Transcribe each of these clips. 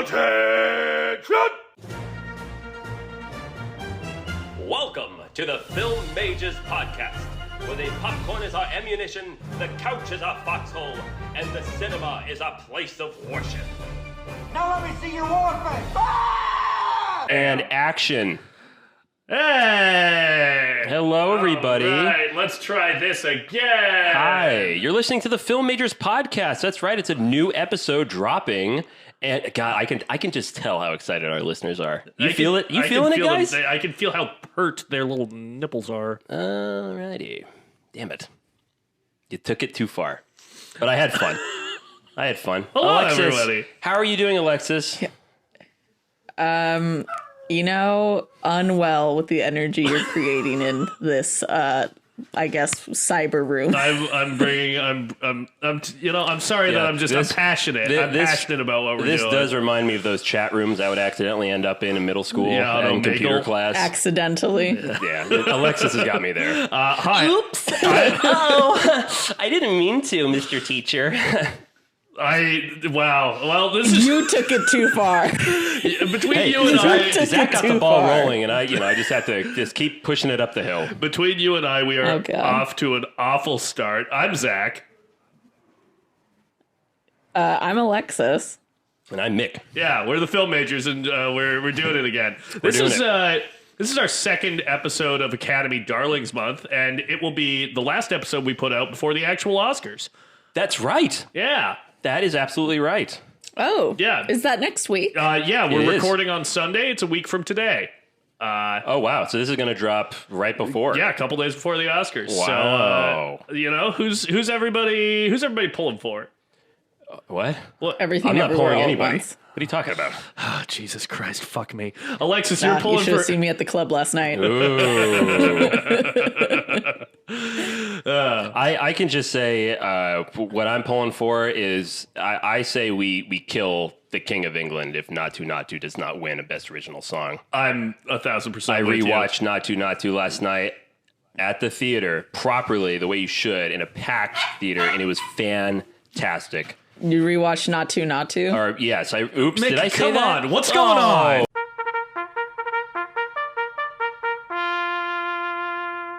Salutations! Welcome to the Film Mages Podcast, where the popcorn is our ammunition, the couch is our foxhole, and the cinema is our place of worship. Now let me see your war face. Ah! And action. Hey! Hello, everybody. All right, let's try this again. Hi, you're listening to the Film Majors Podcast. That's right, it's a new episode dropping. And God, I can just tell how excited our listeners are. You feel it? You feeling it, guys? I can feel how hurt their little nipples are. Alrighty. Damn it. You took it too far. But I had fun. Hello, Alexis, everybody. how are you doing, Alexis? You know, unwell with the energy you're creating in this, I guess, cyber room. I'm sorry that I'm passionate. I'm passionate about what we're doing. This does remind me of those chat rooms I would accidentally end up in middle school and computer class. Accidentally. Yeah, Alexis has got me there. Hi. Oops. Oh, I didn't mean to, Mr. Teacher. Well, this is You took it too far. between you and I. Zach got the ball rolling, and I just have to keep pushing it up the hill. Between you and I, we are Oh, God. off to an awful start. I'm Zach. I'm Alexis. And I'm Mick. Yeah, we're the Film Majors, and we're doing it again. This is our second episode of Academy Darlings Month, and it will be the last episode we put out before the actual Oscars. That's right. Yeah. That is absolutely right. Oh. Yeah. Is that next week? Yeah, we're It is. recording on Sunday. It's a week from today. Oh, wow. So this is going to drop right before. Yeah, a couple days before the Oscars. Wow. So, who's everybody pulling for? What? Everything I'm not everywhere pulling all at anybody. once. What are you talking about? Oh, Jesus Christ, fuck me. Alexis, You you're pulling should for... have seen me at the club last night. I can just say what I'm pulling for is I say we kill the King of England if Natu does not win a Best Original Song. I'm 1,000% I with you. rewatched Natu last night at the theater properly, the way you should, in a packed theater, and it was fantastic. You rewatched Natu? Or yes, Mick, did I say come that? on, what's going on?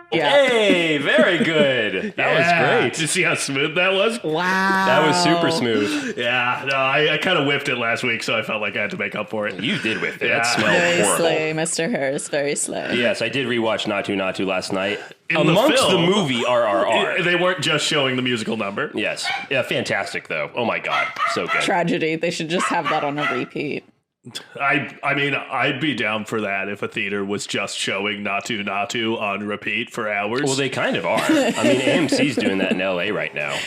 Yeah. Hey, very good. That was great. Did you see how smooth that was? Wow. That was super smooth. Yeah, no, I kind of whiffed it last week, so I felt like I had to make up for it. You did with it. Yeah. That smelled Very horrible. slay, Mr. Harris. Very slay. Yes, I did rewatch Natu last night. In the Amongst the film- movie RRR. They weren't just showing the musical number. Yes. Yeah, fantastic though. Oh my god. So good. Tragedy. They should just have that on a repeat. I mean, I'd be down for that if a theater was just showing Natu on repeat for hours. Well, they kind of are. I mean, AMC's doing that in LA right now.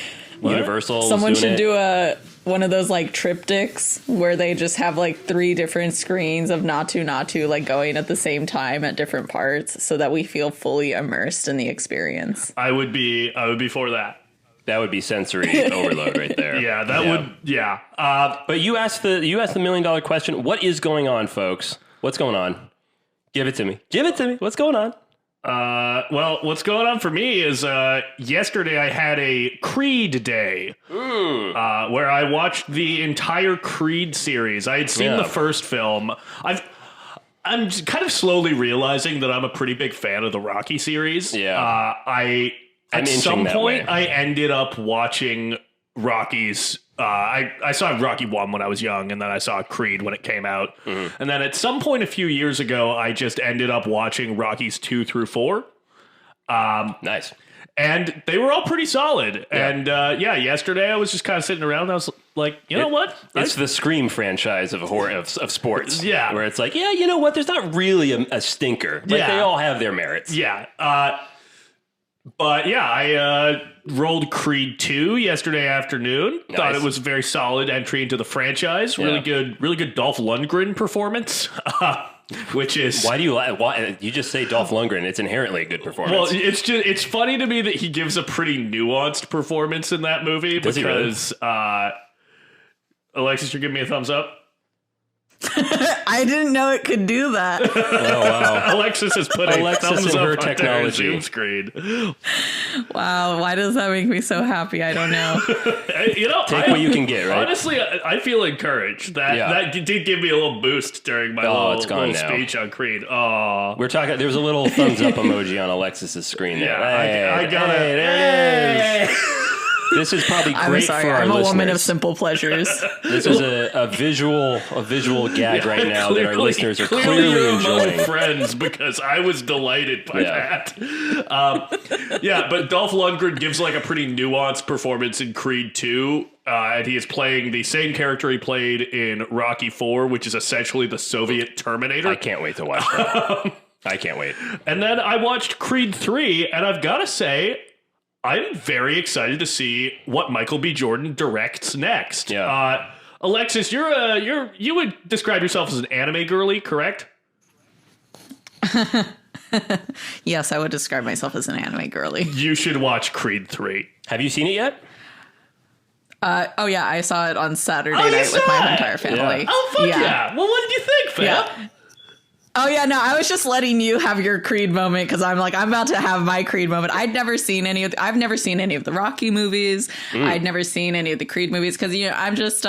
Universal. Someone should doing do one of those like triptychs where they just have like 3 different screens of Natu like going at the same time at different parts so that we feel fully immersed in the experience. I would be for that. That would be sensory overload right there. Yeah, that would. Yeah. But you asked the $1 million question. What is going on, folks? What's going on? Give it to me. What's going on? Well, what's going on for me is yesterday I had a Creed day where I watched the entire Creed series. I had seen the first film. I'm kind of slowly realizing that I'm a pretty big fan of the Rocky series. Yeah. At inching some that point, way. I ended up watching Rocky's. I saw Rocky 1 when I was young, and then I saw Creed when it came out. Mm-hmm. And then at some point a few years ago, I just ended up watching Rocky's 2 through 4. Nice. And they were all pretty solid. Yeah. And yesterday I was just kind of sitting around. And I was like, you know what? It's the Scream franchise of sports. Yeah. Where it's like, yeah, you know what? There's not really a stinker. Like, Yeah. they all have their merits. Yeah. But yeah, I rolled Creed 2 yesterday afternoon. Nice. Thought it was a very solid entry into the franchise. Really good Dolph Lundgren performance. Which is Why do you why you just say Dolph Lundgren? It's inherently a good performance. well, it's funny to me that he gives a pretty nuanced performance in that movie. Does he really? Because Alexis, you're giving me a thumbs up. I didn't know it could do that. Oh wow. Alexis is putting thumbs and up her on technology. Zoom screen. Wow, why does that make me so happy? I don't know. Take what you can get, right? Honestly, I feel encouraged. That did give me a little boost during my little speech on Creed. Oh, We're talking. There's a little thumbs up emoji on Alexis's screen there. Yeah, I got it. There it is. This is probably great I'm sorry, for our I'm a listeners. woman of simple pleasures. This is a visual gag right now that our listeners are you're clearly among enjoying. friends because I was delighted by that. But Dolph Lundgren gives like a pretty nuanced performance in Creed 2. And he is playing the same character he played in Rocky IV, which is essentially the Soviet Terminator. I can't wait to watch that. I can't wait. And then I watched Creed 3, and I've got to say, I'm very excited to see what Michael B. Jordan directs next. Yeah. Alexis, you would describe yourself as an anime girly, correct? Yes, I would describe myself as an anime girly. You should watch Creed 3. Have you seen it yet? Oh yeah, I saw it on Saturday night with my entire family. Yeah. Oh, fuck yeah. Well, what did you think, fam? Yeah. Oh yeah, no, I was just letting you have your Creed moment because I'm about to have my Creed moment. I've never seen any of the Rocky movies. I'd never seen any of the Creed movies because I'm just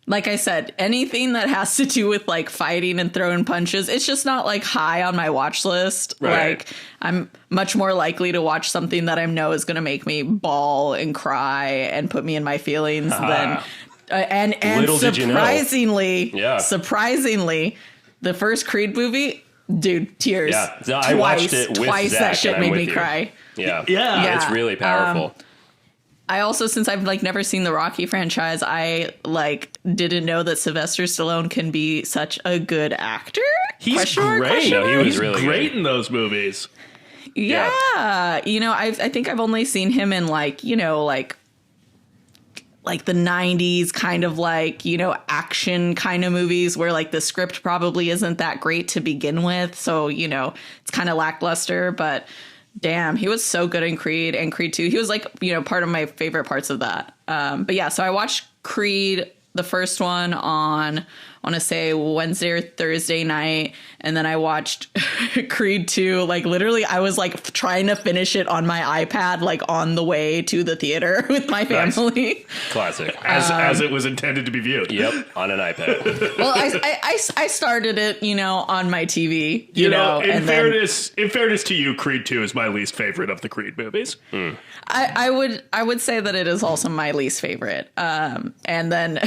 like I said, anything that has to do with like fighting and throwing punches, it's just not like high on my watch list. Right. Like I'm much more likely to watch something that I know is going to make me bawl and cry and put me in my feelings than and Little did you know. surprisingly, the first Creed movie, dude, tears. Yeah, so I watched it with twice. Zach, That shit and I'm made with me you. cry. Yeah. Yeah. It's really powerful. I also, since I've like never seen the Rocky franchise, I like didn't know that Sylvester Stallone can be such a good actor. He's Question mark, great. question No, he mark? was He's really great good. in those movies. Yeah. I think I've only seen him in like the 90s kind of like, action kind of movies where like the script probably isn't that great to begin with. So, it's kind of lackluster, but damn, he was so good in Creed and Creed 2. He was like, part of my favorite parts of that. But yeah, so I watched Creed, the first one on, I want to say Wednesday or Thursday night. And then I watched Creed 2. Like literally I was like trying to finish it on my iPad, like on the way to the theater with my family. Classic. As it was intended to be viewed. Yep, on an iPad. Well, I started it, on my TV, in fairness to you, Creed 2 is my least favorite of the Creed movies. I would say that it is also my least favorite. And then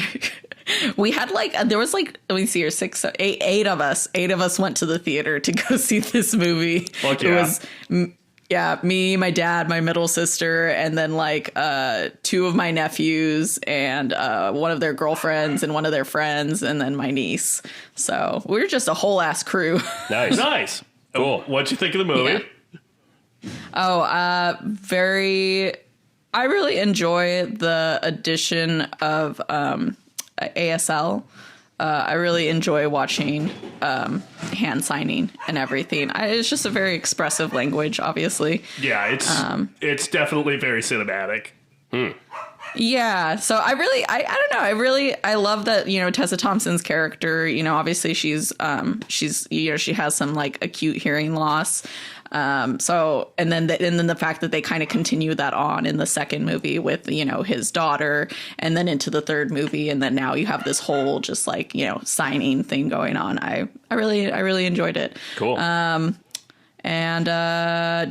we had there was let me see here, eight of us went to the theater to go see this movie. Fuck yeah. It was me, my dad, my middle sister, and then two of my nephews and one of their girlfriends and one of their friends, and then my niece. So we were just a whole ass crew. Nice. Cool. What'd you think of the movie? Yeah. I really enjoy the addition of ASL. I really enjoy watching hand signing and everything. It's just a very expressive language, obviously. Yeah, it's definitely very cinematic. Yeah, so I don't know. I love that, Tessa Thompson's character, obviously she's she has some like acute hearing loss. And then the fact that they kind of continue that on in the second movie with, his daughter, and then into the third movie. And then now you have this whole just like, signing thing going on. I really enjoyed it. Cool. And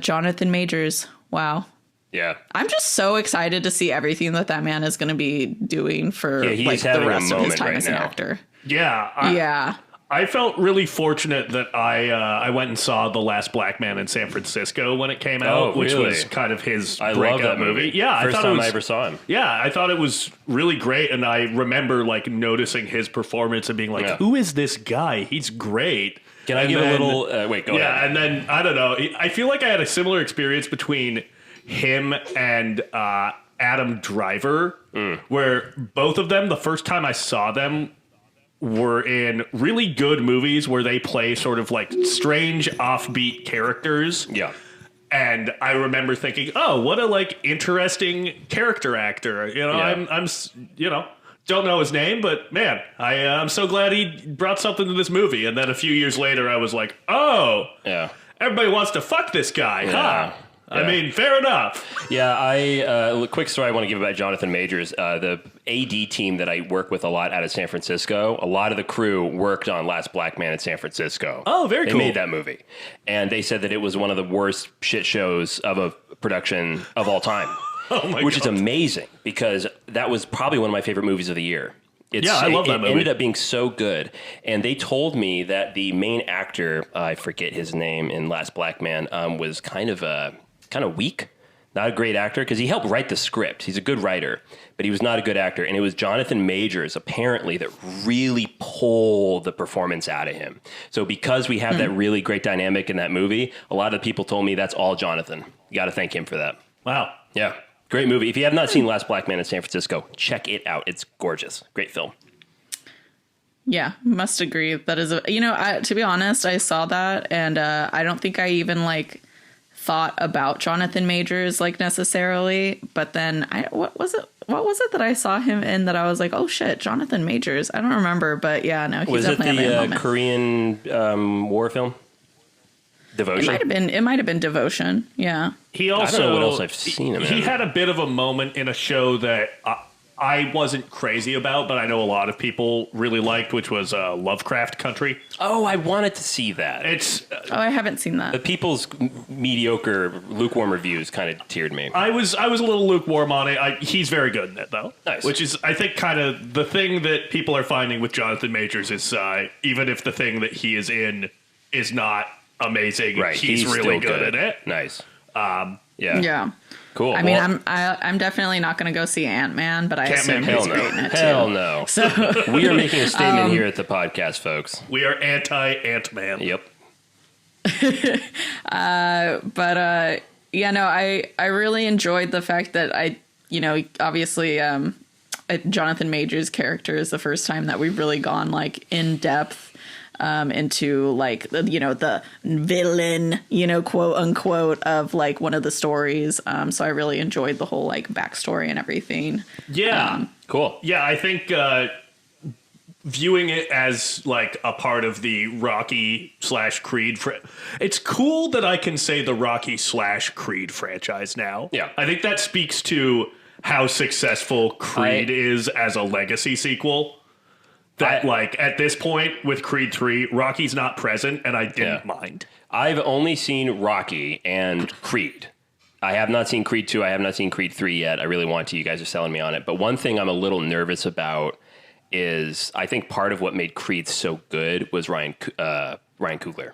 Jonathan Majors. Wow. Yeah. I'm just so excited to see everything that man is going to be doing for he's the having rest a of his moment time right as an now. actor. Yeah. I felt really fortunate that I went and saw The Last Black Man in San Francisco when it came out, which was kind of his I love breakout that movie. Yeah, First time I ever saw him. Yeah, I thought it was really great, and I remember like noticing his performance and being like, "Who is this guy? He's great." Can I give a little? Wait, go ahead. Yeah, and then I don't know. I feel like I had a similar experience between him and Adam Driver, where both of them, the first time I saw them, were in really good movies where they play sort of like strange offbeat characters. Yeah. And I remember thinking, oh, what a like interesting character actor. Yeah. I'm Don't know his name, but man, I'm so glad he brought something to this movie. And then a few years later, I was like, oh, Yeah. everybody wants to fuck this guy, huh? I Yeah. mean, fair enough. Yeah, quick story I want to give about Jonathan Majors. The AD team that I work with a lot out of San Francisco, a lot of the crew worked on Last Black Man in San Francisco. Oh, very cool. They made that movie. And they said that it was one of the worst shit shows of a production of all time. Oh my Which is God. amazing because that was probably one of my favorite movies of the year. I love that movie. It ended up being so good. And they told me that the main actor, I forget his name in Last Black Man, was kind of weak. Not a great actor because he helped write the script. He's a good writer, but he was not a good actor. And it was Jonathan Majors, apparently, that really pulled the performance out of him. So because we have that really great dynamic in that movie, a lot of people told me that's all Jonathan. You got to thank him for that. Wow. Yeah. Great movie. If you have not seen Last Black Man in San Francisco, check it out. It's gorgeous. Great film. Yeah, must agree. That is to be honest, I saw that and I don't think I even like thought about Jonathan Majors like necessarily, but then what was it that I saw him in that I was like, oh shit, Jonathan Majors? I don't remember, but yeah, no, he's Was it definitely having a the moment. Korean war film? Devotion? It might have been Devotion. Yeah. He also, I don't know what else I've seen him He in. had a bit of a moment in a show that I wasn't crazy about, but I know a lot of people really liked, which was Lovecraft Country. Oh, I wanted to see that. It's Oh, I haven't seen that. The people's mediocre, lukewarm reviews kind of teared me. I was a little lukewarm on it. He's very good in it, though. Nice. Which is, I think, kind of the thing that people are finding with Jonathan Majors is even if the thing that he is in is not amazing, Right. he's really still good at it. Nice. Um, Yeah. Yeah. Cool. I mean, I'm definitely not going to go see Ant-Man, but I Can't assume make he's Hell great in no. it too. Hell no. So, We are making a statement here at the podcast, folks. We are anti-Ant-Man. Yep. yeah, no, I really enjoyed the fact that obviously Jonathan Majors' character is the first time that we've really gone like in depth into like the villain, quote unquote, of like one of the stories. So I really enjoyed the whole like backstory and everything. Yeah. Cool. Yeah, I think viewing it as like a part of the Rocky/Creed, it's cool that I can say the Rocky/Creed franchise now. Yeah. I think that speaks to how successful Creed is as a legacy sequel. That like at this point with Creed 3, Rocky's not present, and I didn't mind. I've only seen Rocky and Creed. I have not seen Creed 2. I have not seen Creed 3 yet. I really want to. You guys are selling me on it. But one thing I'm a little nervous about is I think part of what made Creed so good was Ryan Coogler.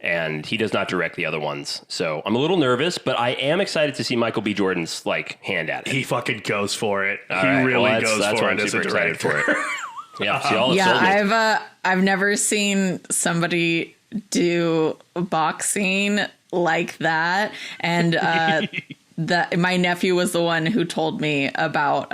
And he does not direct the other ones. So I'm a little nervous, but I am excited to see Michael B. Jordan's like hand at it. He fucking goes for it. All He right. really Well, goes that's for why it I'm as a super excited director. for it. Yeah, see, all Yeah, I've never seen somebody do boxing like that, and my nephew was the one who told me about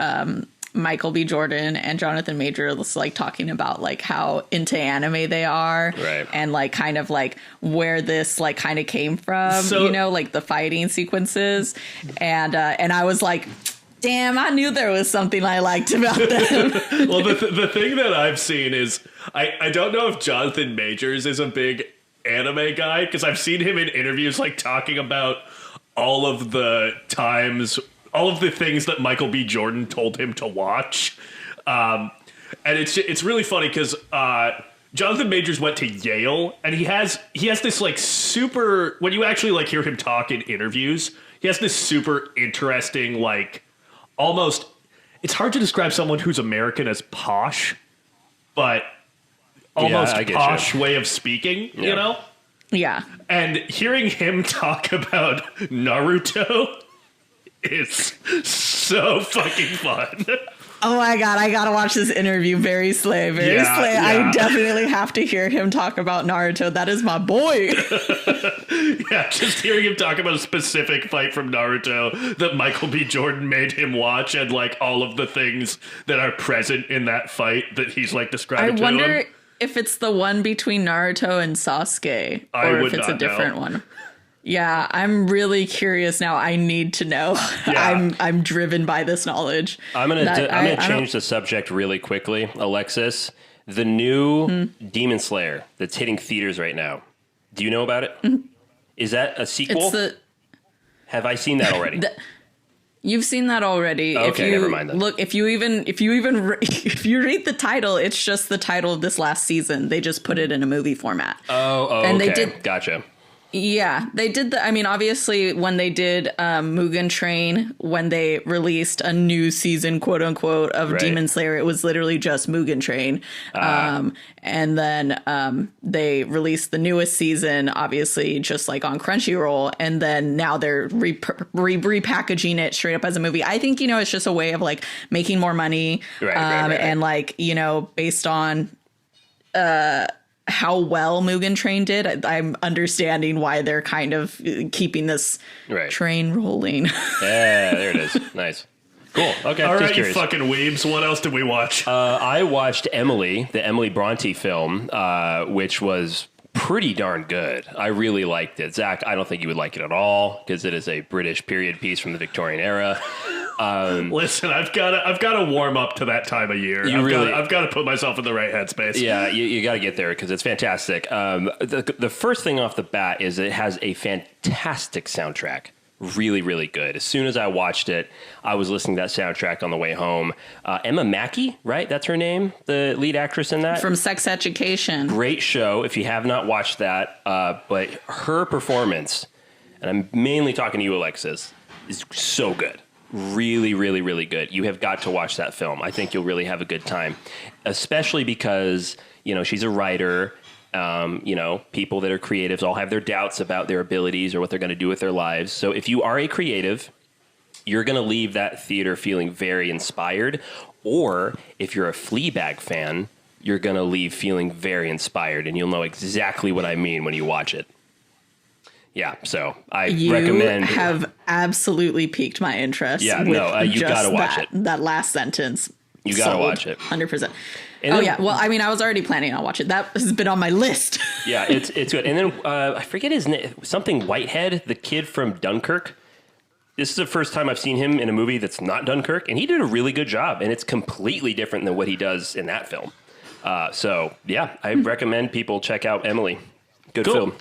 Michael B. Jordan and Jonathan Majors like talking about like how into anime they are, Right. and like kind of like where this like kind of came from, So- like the fighting sequences, and I was like, damn, I knew there was something I liked about them. Well, the thing that I've seen is I don't know if Jonathan Majors is a big anime guy, because I've seen him in interviews like talking about all of the things that Michael B. Jordan told him to watch. And it's really funny because Jonathan Majors went to Yale, and he has this like super, when you actually like hear him talk in interviews, he has this super interesting like almost, it's hard to describe someone who's American as posh, but almost I get posh way of speaking, you know? Yeah. And hearing him talk about Naruto is so fucking fun. Oh my God, I gotta watch this interview. Very slay, very Yeah, slay. yeah. I definitely have to hear him talk about Naruto. That is my boy. Yeah, just hearing him talk about a specific fight from Naruto that Michael B. Jordan made him watch, and like all of the things that are present in that fight that he's like I describing to wonder him. if it's the one between Naruto and Sasuke, I or would if it's a not know. different one. Yeah, I'm really curious now. I need to know. Yeah. I'm driven by this knowledge. I'm gonna change the subject really quickly, Alexis. The new Demon Slayer that's hitting theaters right now. Do you know about it? Is that a sequel? Have I seen that already? You've seen that already. Okay, never mind then. Look, if you read the title, it's just the title of this last season. They just put it in a movie format. And okay. They did. Gotcha. Yeah, they did obviously when they did Mugen Train, when they released a new season, quote unquote, of Demon Slayer, it was literally just Mugen Train. And then they released the newest season, obviously just like on Crunchyroll. And then now they're repackaging it straight up as a movie. I think, it's just a way of like making more money. Right. And like, based on how well Mugen Train did, I'm understanding why they're kind of keeping this train rolling. Yeah, there it is. Nice. Cool. Okay. All right, you fucking weebs. What else did we watch? I watched Emily, the Emily Bronte film, which was pretty darn good. I really liked it. Zach, I don't think you would like it at all because it is a British period piece from the Victorian era. Listen, I've got to warm up to that time of year. I've got to put myself in the right headspace. Yeah, you got to get there because it's fantastic. The first thing off the bat is it has a fantastic soundtrack. Really, really good. As soon as I watched it, I was listening to that soundtrack on the way home. Emma Mackey, right? That's her name, the lead actress in that. From Sex Education. Great show. If you have not watched that, but her performance, and I'm mainly talking to you, Alexis, is so good. Really, really, really good. You have got to watch that film. I think you'll really have a good time, especially because, she's a writer. People that are creatives all have their doubts about their abilities or what they're going to do with their lives. So if you are a creative, you're going to leave that theater feeling very inspired. Or if you're a Fleabag fan, you're going to leave feeling very inspired, and you'll know exactly what I mean when you watch it. Yeah, so I recommend. You have absolutely piqued my interest. Yeah, you got to watch it. That last sentence. You got to watch it. 100%. Yeah. Well, I mean, I was already planning on watching it. That has been on my list. Yeah, it's good. And then I forget his name. Something Whitehead, the kid from Dunkirk. This is the first time I've seen him in a movie that's not Dunkirk, and he did a really good job. And it's completely different than what he does in that film. So, yeah, I recommend people check out Emily. Good film.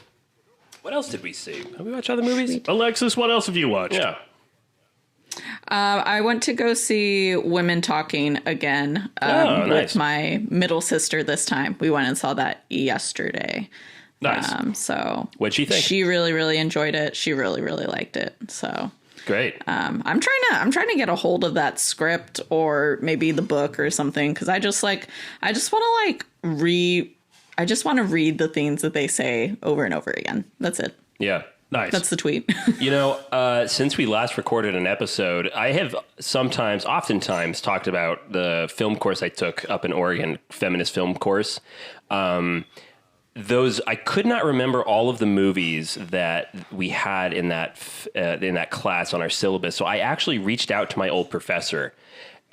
What else did we see? Have we watched other movies? Alexis, what else have you watched? Yeah. I went to go see Women Talking again with my middle sister this time. We went and saw that yesterday. Nice. So what'd she think? She really, really enjoyed it. She really, really liked it. So great. I'm trying to get a hold of that script or maybe the book or something because I just want to read the things that they say over and over again. That's it. Yeah. Nice. That's the tweet. Since we last recorded an episode, I have oftentimes talked about the film course I took up in Oregon, feminist film course. I could not remember all of the movies that we had in that class on our syllabus. So I actually reached out to my old professor.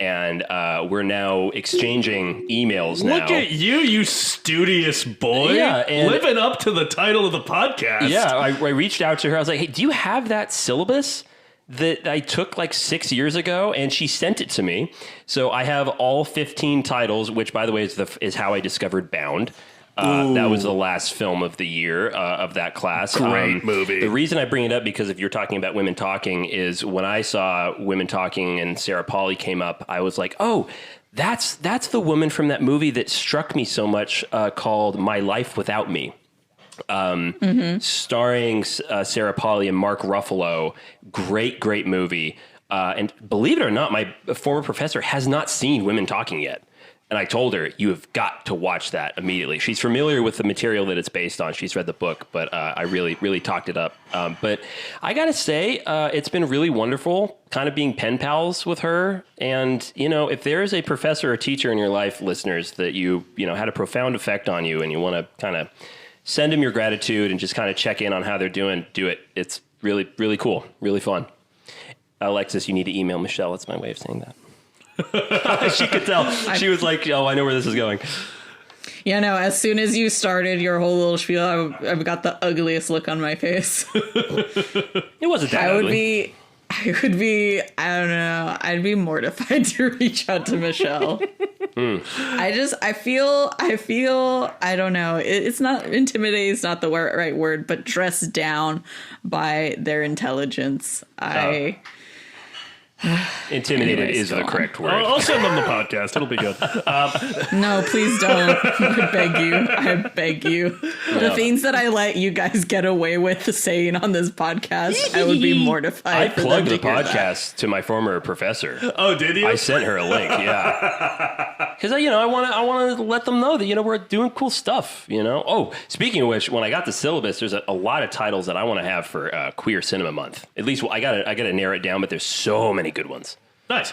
And we're now exchanging emails now. Look at you studious boy. Yeah, and living up to the title of the podcast. Yeah, I reached out to her. I was like, hey, do you have that syllabus that I took like 6 years ago? And she sent it to me. So I have all 15 titles, which, by the way, is how I discovered Bound. That was the last film of the year of that class. Great movie. The reason I bring it up, because if you're talking about Women Talking, is when I saw Women Talking and Sarah Polley came up, I was like, oh, that's the woman from that movie that struck me so much called My Life Without Me. Starring Sarah Polley and Mark Ruffalo. Great movie. And believe it or not, my former professor has not seen Women Talking yet. And I told her, you have got to watch that immediately. She's familiar with the material that it's based on. She's read the book, but I really, really talked it up. But I got to say, it's been really wonderful kind of being pen pals with her. And, if there is a professor or teacher in your life, listeners, that you had a profound effect on you and you want to kind of send them your gratitude and just kind of check in on how they're doing, do it. It's really, really cool, really fun. Alexis, you need to email Michelle. That's my way of saying that. She could tell. She was like, oh, I know where this is going. You know, as soon as you started your whole little spiel, I've got the ugliest look on my face. It wasn't that ugly. I don't know. I'd be mortified to reach out to Michelle. I feel, I don't know. It's not intimidating. It's not the right word, but dressed down by their intelligence. Intimidated Anyways, is the correct word. I'll send them the podcast. It'll be good. No, please don't. I beg you. The things that I let you guys get away with saying on this podcast, I would be mortified. I for plugged them the to hear that. podcast to my former professor. Oh, did you? I sent her a link, yeah. Because I want to let them know that we're doing cool stuff. Oh, speaking of which, when I got the syllabus, there's a lot of titles that I want to have for Queer Cinema Month. At least I got to narrow it down, but there's so many good ones. Nice.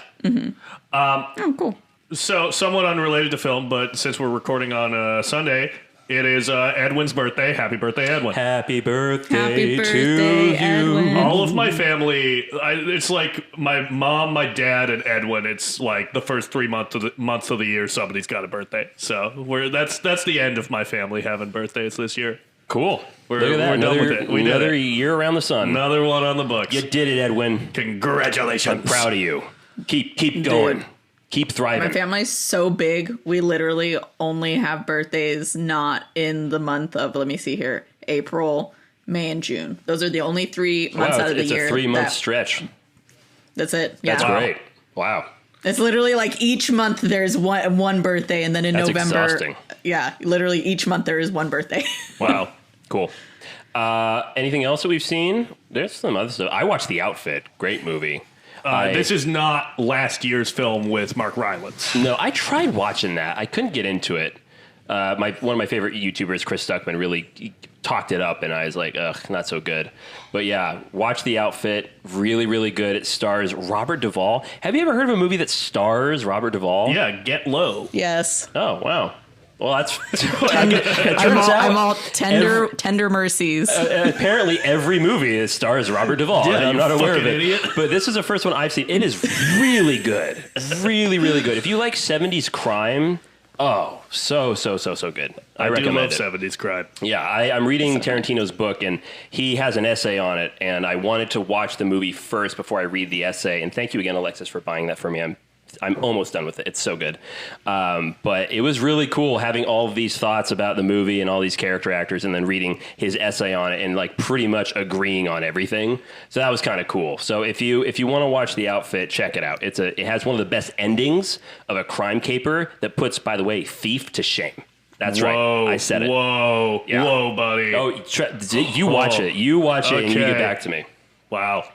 Oh, cool. So, somewhat unrelated to film, but since we're recording on Sunday, it is Edwin's birthday. Happy birthday, Edwin. Happy birthday, Happy to birthday, you. Edwin. All of my family, it's like my mom, my dad, and Edwin. It's like the first 3 months of the year, somebody's got a birthday. So that's the end of my family having birthdays this year. Cool. We're Look at that. done with it. We did another it. year around the sun. Another one on the books. You did it, Edwin. Congratulations. I'm proud of you. Keep going. Dude. Keep thriving. My family's so big, we literally only have birthdays not in the month of, let me see here, April, May, and June. Those are the only 3 months out of the year. It's a 3-month stretch. That's it. Yeah. That's great. Wow. It's literally like each month there's one birthday, and then in That's November, exhausting. yeah, literally each month there is one birthday. Wow. Cool. Anything else that we've seen? There's some other stuff. I watched The Outfit. Great movie. This is not last year's film with Mark Rylance. No, I tried watching that. I couldn't get into it. One of my favorite YouTubers, Chris Stuckman, really talked it up, and I was like, ugh, not so good. But yeah, watch The Outfit. Really, really good. It stars Robert Duvall. Have you ever heard of a movie that stars Robert Duvall? Yeah, Get Low. Yes. Oh, wow. Well, that's... I'm all tender mercies. Apparently, every movie stars Robert Duvall. Yeah, and I'm you not aware of fucking it. idiot. But this is the first one I've seen. It is really good. Really, really good. If you like 70s crime, so good. I do recommend love it. 70s crime. Yeah, I'm reading Tarantino's book, and he has an essay on it, and I wanted to watch the movie first before I read the essay. And thank you again, Alexis, for buying that for me. I'm almost done with it. It's so good. But it was really cool having all of these thoughts about the movie and all these character actors, and then reading his essay on it and like pretty much agreeing on everything. So that was kind of cool. So if you want to watch The Outfit, check it out. It has one of the best endings of a crime caper that puts, by the way, thief to shame. That's Whoa, right. I said it. Whoa, Yeah. whoa, buddy. Oh, you watch it. You watch it, and you Okay. get back to me. Wow.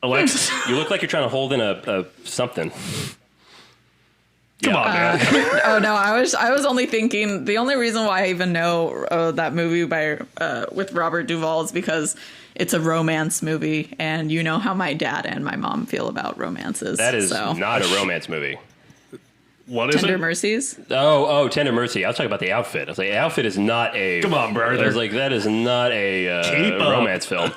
Alexis, You look like you're trying to hold in a something. come on, man. Oh no, I was only thinking the only reason why I even know that movie with Robert Duvall is because it's a romance movie, and you know how my dad and my mom feel about romances. That is so. not a romance movie. What is Tender it? Mercies. Oh, Tender Mercy. I was talking about The Outfit. I was like, The Outfit is not a... Come on, brother. I was like, that is not a Keep up. romance film.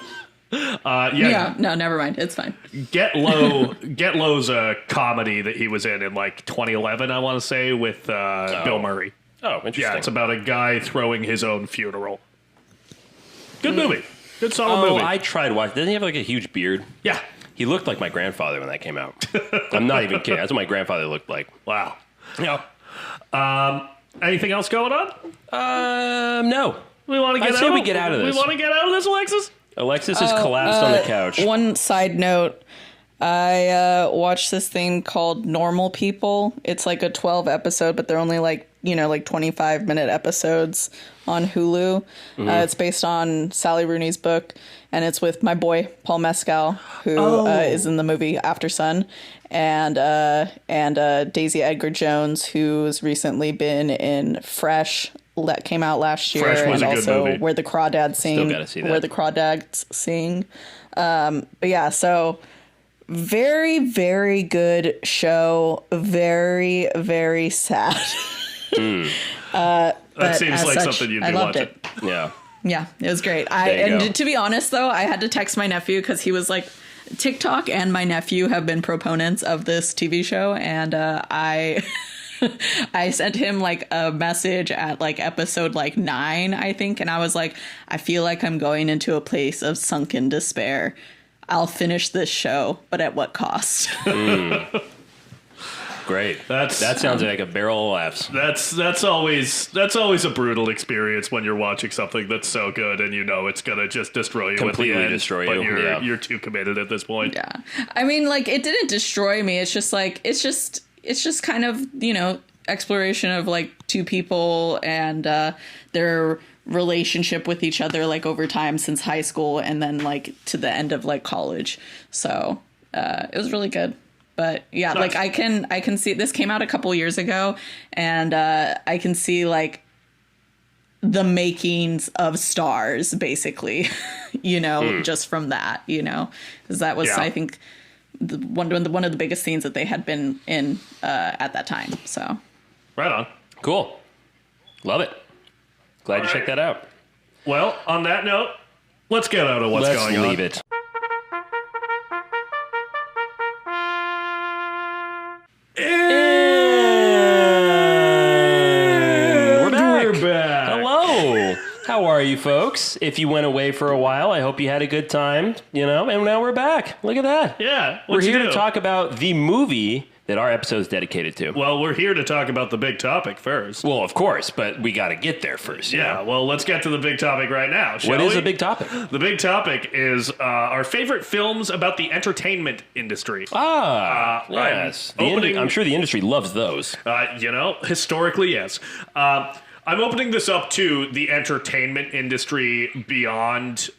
Yeah, no, never mind. It's fine. Get Low's a comedy that he was in like 2011, I want to say, with Bill Murray. Oh, interesting. Yeah, it's about a guy throwing his own funeral. Good movie. Good solid movie. I tried watching... Doesn't he have like a huge beard? Yeah. He looked like my grandfather when that came out. I'm not even kidding. That's what my grandfather looked like. Wow. Yeah. Anything else going on? No. We want to get I'd out. say we get out of this. We want to get out of this, Alexis. Alexis is collapsed on the couch. One side note, I watched this thing called Normal People. It's like a 12 episode, but they're only like 25-minute episodes on Hulu. It's based on Sally Rooney's book, and it's with my boy Paul Mescal, who is in the movie After Sun, and Daisy Edgar Jones, who's recently been in Fresh. That came out last year, Fresh was and a good also movie. Where the Crawdads Sing. Still gotta see that. Where the Crawdads Sing. But yeah, so very, very good show. Very, very sad. That seems as like such, something you'd I be loved watching. it. Yeah. Yeah, it was great. There you go. To be honest, though, I had to text my nephew because he was like, TikTok and my nephew have been proponents of this TV show, and I I sent him like a message at like episode like 9, I think, and I was like, I feel like I'm going into a place of sunken despair. I'll finish this show, but at what cost? Great. That sounds like a barrel of laughs. That's always a brutal experience when you're watching something that's so good and you know it's gonna just destroy you. Completely at the end, destroy you. But you're too committed at this point. Yeah. I mean, like, it didn't destroy me. It's just like it's just kind of, you know, exploration of like two people and their relationship with each other like over time since high school and then like to the end of like college. So it was really good. But yeah, nice. Like I can see this came out a couple years ago, and I can see like the makings of Stars, basically, you know, just from that, you know, because that was I think one of the biggest scenes that they had been in at that time. So right on, cool, love it. Glad you checked that out. Well, on that note, let's get out of what's going on. Let's leave it. How are you folks? If you went away for a while, I hope you had a good time, you know, and now we're back. Look at that. Yeah. We're here to talk about the movie that our episode is dedicated to. Well, we're here to talk about the big topic first. Well, of course, but we got to get there first. Yeah, well, let's get to the big topic right now, shall we? What is the big topic? The big topic is our favorite films about the entertainment industry. Yes. I'm sure the industry loves those. You know, historically, yes. I'm opening this up to the entertainment industry beyond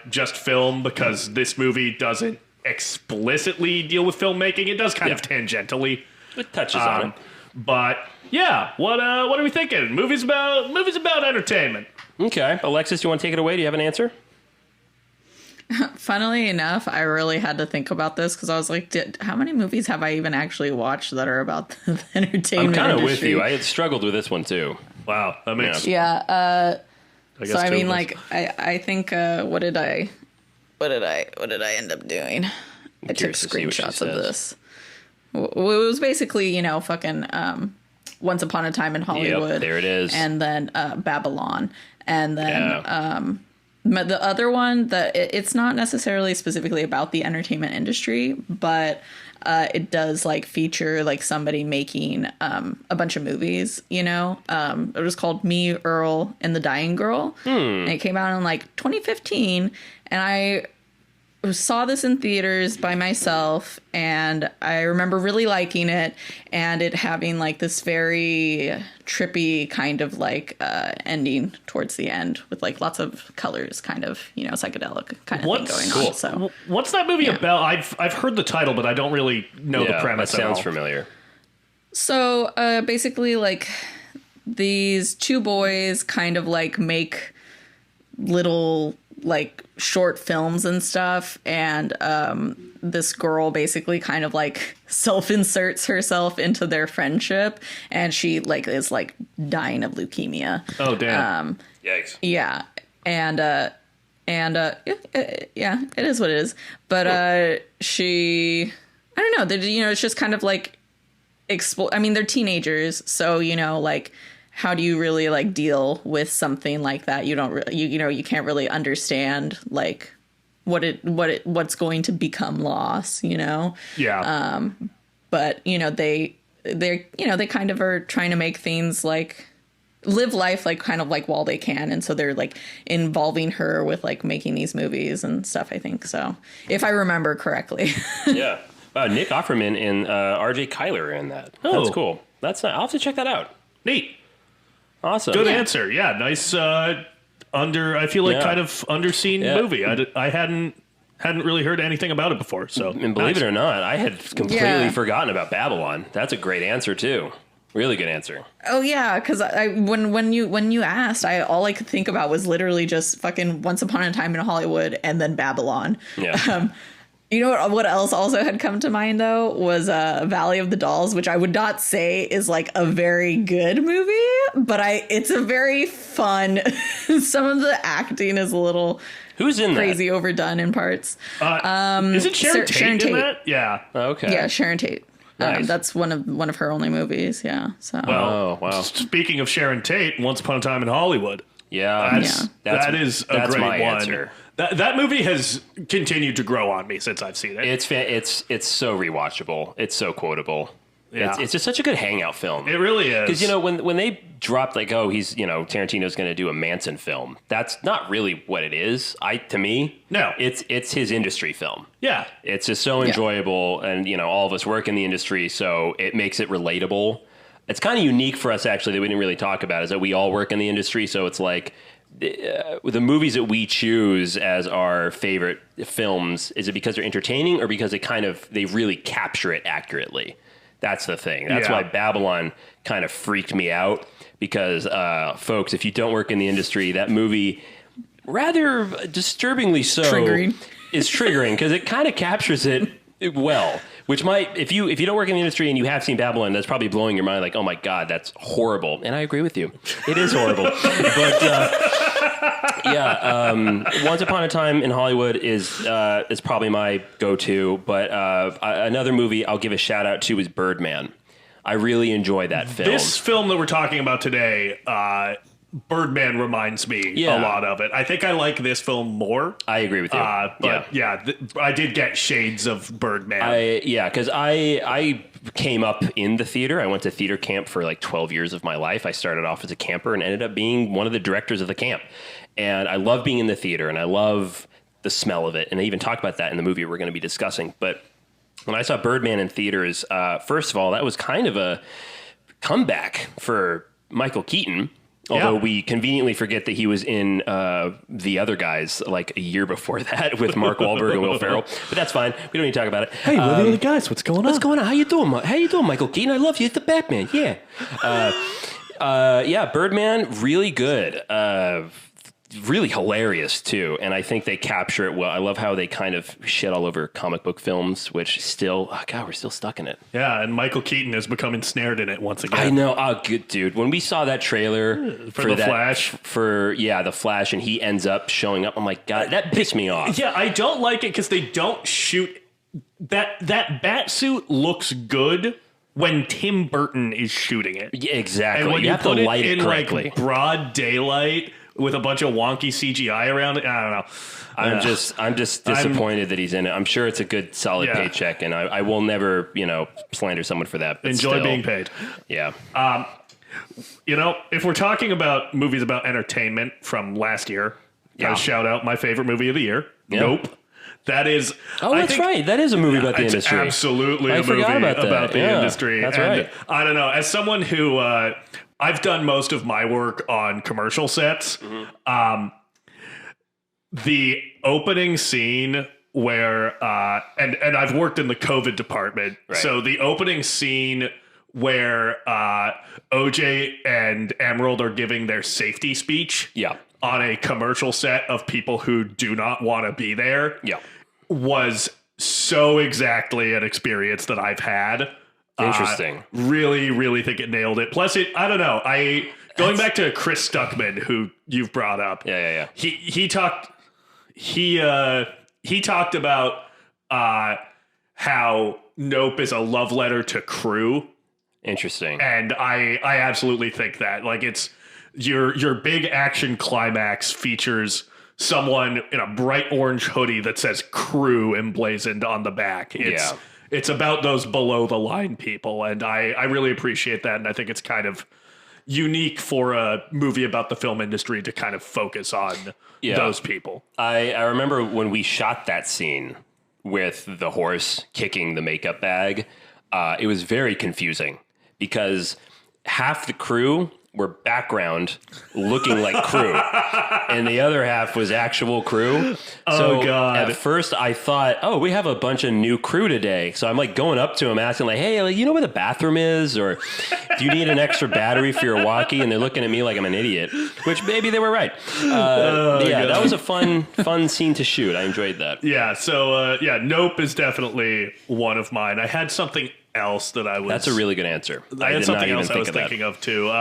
just film because this movie doesn't explicitly deal with filmmaking. It does kind of tangentially. It touches on it. But yeah, what are we thinking? Movies about entertainment. Okay. Alexis, you want to take it away? Do you have an answer? Funnily enough, I really had to think about this because I was like, how many movies have I even actually watched that are about the entertainment industry? I'm kind of with you. I had struggled with this one too. Wow, that makes I mean, like, I think what did I end up doing? I took screenshots of this. It was basically, you know, fucking Once Upon a Time in Hollywood. Yep, there it is. And then Babylon, and then the other one that it's not necessarily specifically about the entertainment industry, but it does like feature like somebody making a bunch of movies, you know. It was called Me, Earl, and the Dying Girl. And it came out in like 2015, and I saw this in theaters by myself, and I remember really liking it and it having like this very trippy kind of like ending towards the end with like lots of colors, kind of, you know, psychedelic kind of thing going on. So what's that movie about? I've heard the title, but I don't really know the premise. That sounds familiar. So basically, like, these two boys kind of like make little like short films and stuff, and this girl basically kind of like self-inserts herself into their friendship, and she like is like dying of leukemia. Oh damn. Yikes. Yeah. And yeah, it is what it is. But she, I don't know, you know, it's just kind of like I mean, they're teenagers, so, you know, like, how do you really like deal with something like that? You don't really, you know, you can't really understand like what's going to become loss, you know? Yeah. But you know, they're, you know, they kind of are trying to make things like live life like kind of like while they can. And so they're like involving her with like making these movies and stuff, I think. So if I remember correctly. Yeah. Nick Offerman and RJ Kyler are in that. Oh, that's cool. I'll have to check that out. Neat. Awesome. Good answer. Yeah, nice. I feel like kind of underseen movie. I hadn't really heard anything about it before. So, and believe it or not, I had completely forgotten about Babylon. That's a great answer too. Really good answer. Oh yeah, because when you asked, all I could think about was literally just fucking Once Upon a Time in Hollywood and then Babylon. Yeah. You know what else also had come to mind, though, was Valley of the Dolls, which I would not say is like a very good movie, but it's a very fun. Some of the acting is a little crazy overdone in parts. Is it Sharon Tate in that? Yeah. Okay. Yeah, Sharon Tate. Nice. That's one of her only movies. Yeah. So. Well, wow. Speaking of Sharon Tate, Once Upon a Time in Hollywood. Yeah, That is a that's great my one. answer. That movie has continued to grow on me since I've seen it. It's so rewatchable. It's so quotable. Yeah. It's just such a good hangout film. It really is. Because, when they dropped, like, oh, he's, Tarantino's going to do a Manson film, that's not really what it is. To me, No. It's his industry film. Yeah. It's just so enjoyable, and, all of us work in the industry, so it makes it relatable. It's kind of unique for us, actually, that we didn't really talk about, is that we all work in the industry, so it's like the movies that we choose as our favorite films, is it because they're entertaining or because they really capture it accurately? That's the thing. That's why Babylon kind of freaked me out, because, folks, if you don't work in the industry, that movie, rather disturbingly so, is triggering because it kind of captures it well. Which might, if you don't work in the industry and you have seen Babylon, that's probably blowing your mind. Like, oh my God, that's horrible. And I agree with you. It is horrible. But Once Upon a Time in Hollywood is probably my go-to. But another movie I'll give a shout out to is Birdman. I really enjoy that film. This film that we're talking about today, Birdman reminds me a lot of it. I think I like this film more. I agree with you. But I did get shades of Birdman. Because I came up in the theater. I went to theater camp for like 12 years of my life. I started off as a camper and ended up being one of the directors of the camp. And I love being in the theater, and I love the smell of it. And I even talked about that in the movie we're going to be discussing. But when I saw Birdman in theaters, first of all, that was kind of a comeback for Michael Keaton. Although we conveniently forget that he was in The Other Guys like a year before that with Mark Wahlberg and Will Ferrell. But that's fine. We don't need to talk about it. Hey, we're the other guys. What's going on? What's going on? How you doing, Michael Keaton? I love you. It's the Batman. Yeah. Birdman, really good. Really hilarious too, and I think they capture it well. I love how they kind of shit all over comic book films, which still, we're still stuck in it. Yeah, and Michael Keaton has become ensnared in it once again. I know. Oh, good dude. When we saw that trailer for the Flash, the Flash, and he ends up showing up, I'm like, God, that pissed me off. Yeah, I don't like it because they don't shoot that bat suit looks good when Tim Burton is shooting it. Yeah, exactly. And when you have put to light it in correctly. like broad daylight with a bunch of wonky CGI around it, I don't know. I'm just disappointed that he's in it. I'm sure it's a good, solid paycheck, and I will never, slander someone for that. But enjoy being paid. Yeah. If we're talking about movies about entertainment from last year, gotta shout out my favorite movie of the year, Nope. That is... that's right. That is a movie about the industry. Absolutely a movie about the industry. That's right. I don't know. As someone who... I've done most of my work on commercial sets. Mm-hmm. The opening scene where... and I've worked in the COVID department. Right. So the opening scene where OJ and Emerald are giving their safety speech on a commercial set of people who do not want to be there was so exactly an experience that I've had. Interesting. Really, really think it nailed it. Plus, I don't know. Going back to Chris Stuckman, who you've brought up. Yeah. He talked about how Nope is a love letter to crew. Interesting. And I absolutely think that. Like, it's your big action climax features someone in a bright orange hoodie that says crew emblazoned on the back. It's about those below the line people, and I really appreciate that, and I think it's kind of unique for a movie about the film industry to kind of focus on those people. I remember when we shot that scene with the horse kicking the makeup bag, it was very confusing because half the crew were background looking like crew and the other half was actual crew. So God. At first I thought, we have a bunch of new crew today. So I'm like going up to him asking like, hey, you know where the bathroom is? Or do you need an extra battery for your walkie? And they're looking at me like I'm an idiot, which maybe they were right. That was a fun scene to shoot. I enjoyed that. Yeah. So Nope is definitely one of mine. I had something else that I was. That's a really good answer. I had something else I was thinking of too.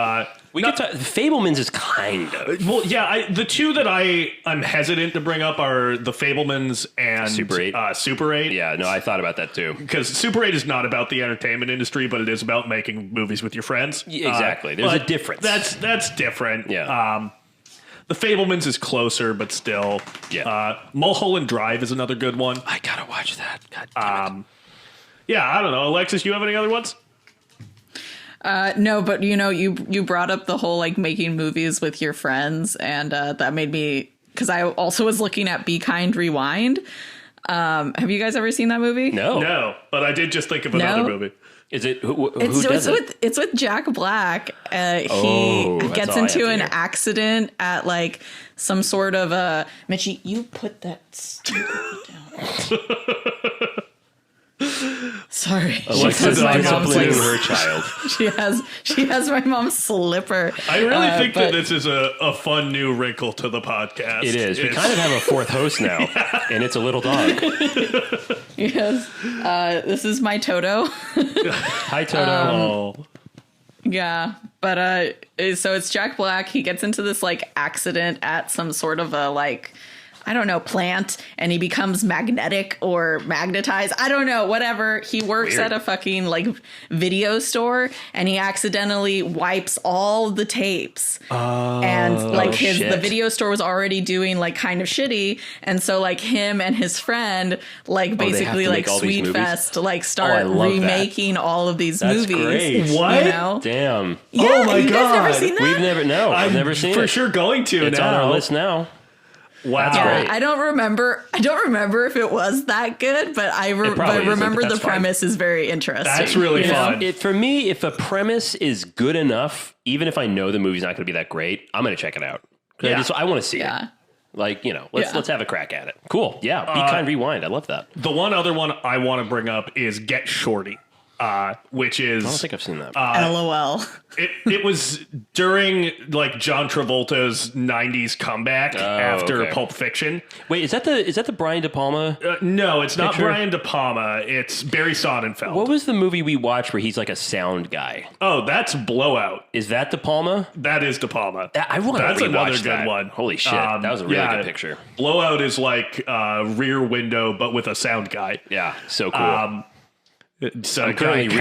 We could talk. Fabelmans is kind of. Well, yeah. The two that I'm hesitant to bring up are the Fabelmans and Super 8. Super 8. Yeah, no, I thought about that too. Because Super 8 is not about the entertainment industry, but it is about making movies with your friends. Exactly. There's a difference. That's different. Yeah. The Fabelmans is closer, but still. Yeah. Mulholland Drive is another good one. I gotta watch that. God damn it. Yeah, I don't know. Alexis, you have any other ones? No, but you brought up the whole like making movies with your friends, and that made me, because I also was looking at Be Kind Rewind. Have you guys ever seen that movie? No, but I did just think of another movie. Is it who does it? It's with Jack Black. He gets into an accident at like some sort of Mitchie, you put that stupid down. Sorry. Alexa's disciplining her child. She has my mom's slipper. I really think that this is a fun new wrinkle to the podcast. It is. We kind of have a fourth host now, and it's a little dog. Yes. This is my Toto. Hi, Toto. Yeah. But so it's Jack Black. He gets into this like accident at some sort of a like, I don't know, plant, and he becomes magnetic or magnetized. I don't know, whatever. He works at a fucking like video store, and he accidentally wipes all the tapes. And like the video store was already doing like kind of shitty, and so like him and his friend like basically like Sweet Fest like start remaking all of these movies. Great. What? You know? Damn. Yeah, Oh my you guys God. never seen that? I've never seen it. For sure going to It's now. on our list now. Wow. Great. I don't remember if it was that good, but I remember the premise is very interesting. That's really fun. For me, if a premise is good enough, even if I know the movie's not going to be that great, I'm going to check it out. Yeah. I want to see it. Like, let's have a crack at it. Cool. Yeah. Be Kind Rewind. I love that. The one other one I want to bring up is Get Shorty, which is... I don't think I've seen that. LOL. It was during like John Travolta's 90s comeback after Pulp Fiction. Wait, is that the Brian De Palma? No, it's not picture? Brian De Palma. It's Barry Sonnenfeld. What was the movie we watched where he's like a sound guy? Oh, that's Blowout. Is that De Palma? That is De Palma. I want to That's another rewatch good that. one. Holy shit. That was a really good picture. Blowout is like Rear Window, but with a sound guy. Yeah, so cool. So it kind of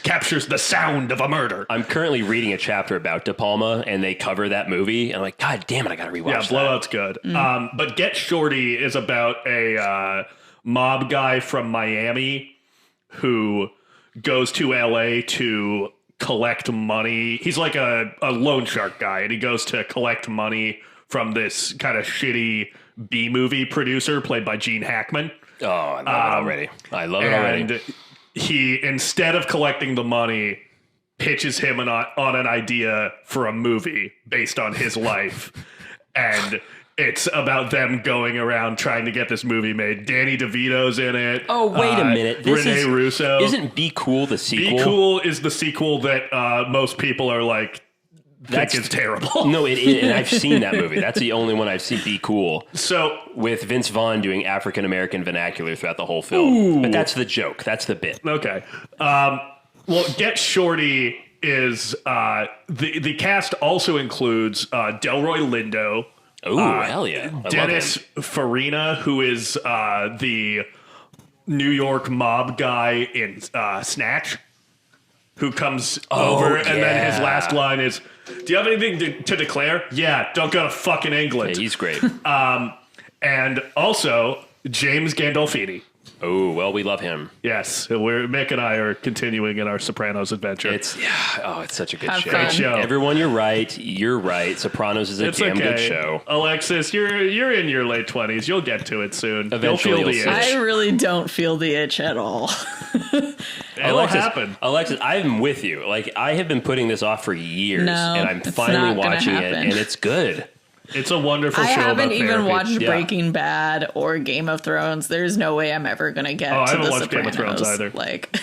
captures the sound of a murder. I'm currently reading a chapter about De Palma, and they cover that movie, and I'm like, God damn it, I gotta rewatch that. Yeah, Blowout's good. But Get Shorty is about a mob guy from Miami who goes to LA to collect money. He's like a loan shark guy, and he goes to collect money from this kind of shitty B-movie producer played by Gene Hackman. Oh, I love it already. I love it already. And he, instead of collecting the money, pitches him on an idea for a movie based on his life. And it's about them going around trying to get this movie made. Danny DeVito's in it. Oh, wait a minute. Rene Russo. Isn't Be Cool the sequel? Be Cool is the sequel that most people are like, think is terrible. No, it is. And I've seen that movie. That's the only one I've seen, Be Cool. So with Vince Vaughn doing African-American vernacular throughout the whole film. Ooh. But that's the joke. That's the bit. Okay. Well, Get Shorty is the cast also includes Delroy Lindo. Oh, hell yeah. Dennis Farina, who is the New York mob guy in Snatch, who comes over and then his last line is, "Do you have anything to declare?" "Yeah, don't go to fucking England." Yeah, he's great. And also James Gandolfini. Oh, well, we love him. Yes, Mick and I are continuing in our Sopranos adventure. It's such a good show. Great show. Everyone, you're right. You're right. Sopranos is a damn good show. Alexis, you're in your late 20s. You'll get to it soon. Eventually, you'll feel the itch. I really don't feel the itch at all. It'll happen. Alexis, I'm with you. Like, I have been putting this off for years, No, and I'm it's finally not gonna watching it, happen. and it's good. It's a wonderful I show. haven't even therapy. watched Yeah. Breaking Bad or Game of Thrones. There's no way I'm ever gonna get I to haven't the watched Game of Sopranos. Thrones either. Like,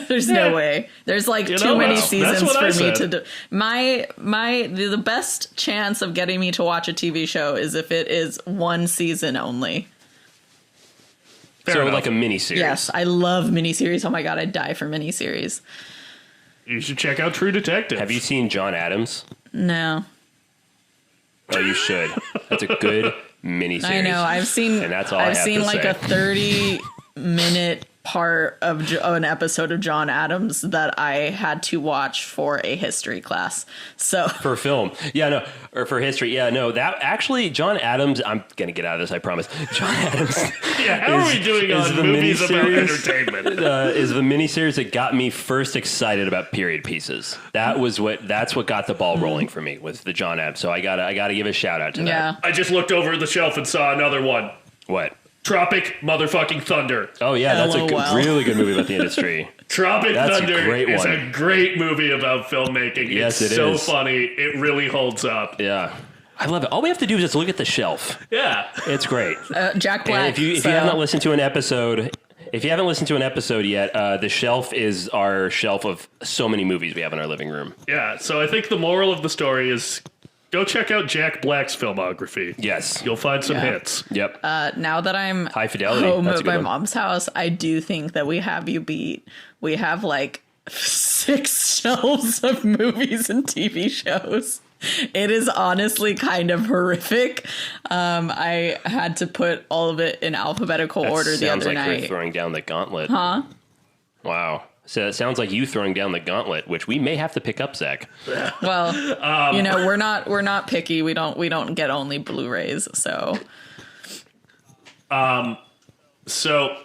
there's no way. There's like too many seasons that's what for I me said. to do. The best chance of getting me to watch a TV show is if it is one season only. Fair so enough. like a miniseries. Yes, I love miniseries. Oh my god, I'd die for miniseries. You should check out True Detective. Have you seen John Adams? No. Oh, you should. That's a good miniseries. I know. I've seen. And that's all I've I have seen to like say. a 30-minute part of an episode of John Adams that I had to watch for a history class. So For film. Yeah, no. Or for history. Yeah, no. That actually, John Adams, I'm going to get out of this, I promise. John Adams Yeah, how are we doing is on the movies about miniseries, entertainment? is the miniseries that got me first excited about period pieces. That's what got the ball rolling for me, was the John Adams. So I gotta give a shout out to that. yeah. I just looked over the shelf and saw another one. What? Tropic motherfucking Thunder. Oh yeah, that's a LOL. really good movie about the industry. Tropic That's a Thunder great is one. a great movie about filmmaking. Yes, it's it so is. funny. It really holds up. Yeah. I love it. All we have to do is just look at the shelf. Yeah. It's great. Jack And Black. if you so- have not listened to an episode, yet, the shelf is our shelf of so many movies we have in our living room. Yeah. So I think the moral of the story is go check out Jack Black's filmography. Yes. You'll find some Yeah. hits. Yep. now that I'm High Fidelity. home That's a at good my one. mom's house, I do think that we have you beat. We have like 6 shelves of movies and TV shows. It is honestly kind of horrific. I had to put all of it in alphabetical That order the sounds other like you're night. throwing down the gauntlet. Huh? Wow. So it sounds like you throwing down the gauntlet, which we may have to pick up, Zach. Well, we're not picky. We don't get only Blu-rays. So So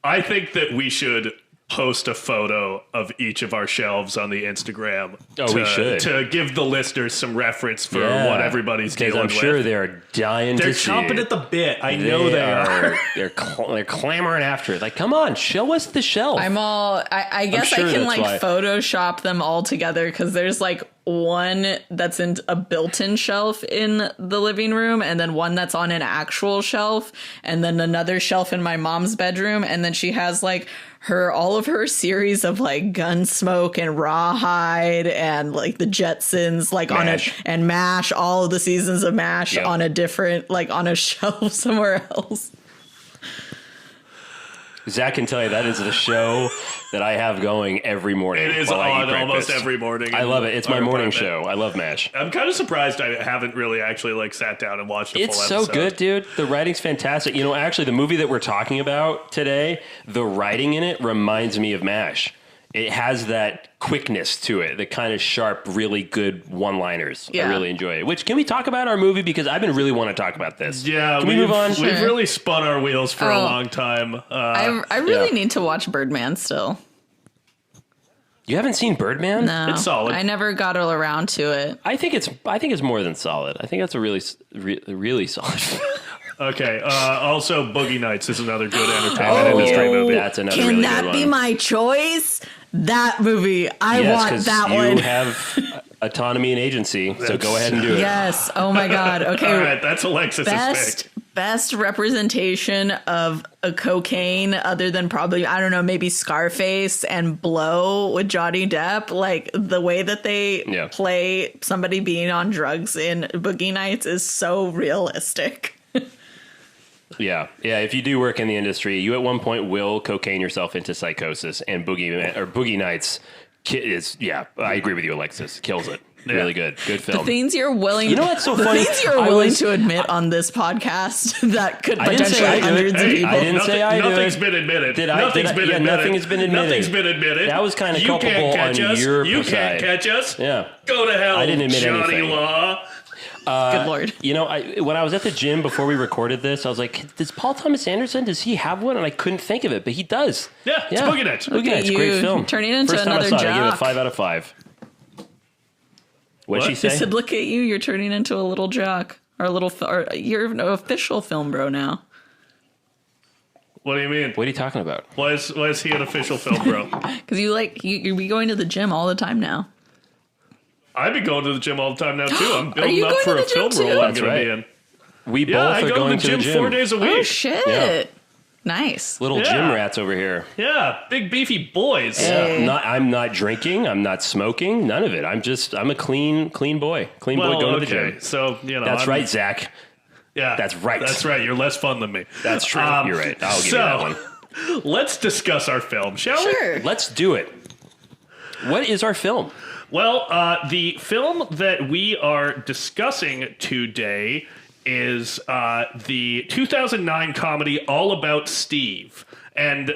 I think that we should post a photo of each of our shelves on the Instagram. Oh, we should. To give the listeners some reference for Yeah. what everybody's Because dealing I'm sure with. they're dying They're to see chomping it. at the bit. I know they are. They're clamoring after it. Like, come on, show us the shelf. I guess sure I can that's like why. Photoshop them all together because there's like one that's in a built-in shelf in the living room, and then one that's on an actual shelf, and then another shelf in my mom's bedroom, and then she has like all of her series of like Gunsmoke and Rawhide and like the Jetsons like MASH. on it, and MASH, all of the seasons of MASH Yep. on a different like on a shelf somewhere else. Zach can tell you that is the show that I have going every morning. It is while I eat on almost breakfast. every morning. I in love it. It's my our morning apartment. show. I love MASH. I'm kind of surprised I haven't really actually like sat down and watched a It's full so episode. good, dude. The writing's fantastic. You know, actually, the movie that we're talking about today, the writing in it reminds me of MASH. It has that quickness to it, the kind of sharp, really good one-liners. I Yeah. really enjoy it. Which, can we talk about our movie? Because I've been really want to talk about this. Yeah, Can we move on? We've Sure. really spun our wheels for a Oh. long time. I really yeah. need to watch Birdman still. You haven't seen Birdman? No, It's solid. I never got around to it. I think it's more than solid. I think that's a really solid film. Okay. Also, Boogie Nights is another good entertainment industry movie. That's another Can really that good be one. my choice? That movie. I Yes, want 'cause that you one. have autonomy and agency, so go ahead and do it. Yes. Oh my God. Okay. All right, that's Alexis's Best pick. representation of a cocaine other than probably, I don't know, maybe Scarface and Blow with Johnny Depp. Like the way that they Yeah. play somebody being on drugs in Boogie Nights is so realistic. Yeah. If you do work in the industry, you at one point will cocaine yourself into psychosis, and Boogie Nights is. Yeah, I agree with you, Alexis. Kills it. Really good. Good film. Things you're willing. You know what's so the funny? things you're I willing was- to admit on this podcast that could I didn't say potentially I do it. hundreds of Hey, people. I didn't say I do Nothing's it. been admitted. Did I- Nothing's did I- been yeah, admitted. nothing has been admitted. Nothing's been admitted. That was kinda You culpable can't catch on us. your You side. can't catch us. Yeah. Go to hell, I didn't admit Johnny anything. Law. Good Lord. You know, when I was at the gym before we recorded this, I was like, does Paul Thomas Anderson, does he have one? And I couldn't think of it, but he does. Yeah, it's Boogie Nights. Boogie Nights, you great film. turning into First time another I saw it, I gave it a jock. 5 out of 5. What'd What? she say? I said, look at you. You're turning into a little jock. Or you're an official film bro now. What do you mean? What are you talking about? Why is he an official film bro? Because you be going to the gym all the time now. I've been going to the gym all the time now too. I'm Are building you up going for to a the gym film too? role I'm That's going to be right. in. We Yeah, both I are go going to the gym 4 days a week. Oh, shit. Yeah. Nice. Little Yeah. gym rats over here. Yeah, big beefy boys. Hey. I'm not drinking. I'm not smoking. None of it. I'm a clean boy. Clean boy Well, going to the okay, gym. so you know That's I'm- right, Zach. Yeah. That's right. That's right. You're less fun than me. That's true. You're right. I'll give you that one. Let's discuss our film, shall Sure. Let's do it. What is our film? Well, the film that we are discussing today is the 2009 comedy All About Steve. And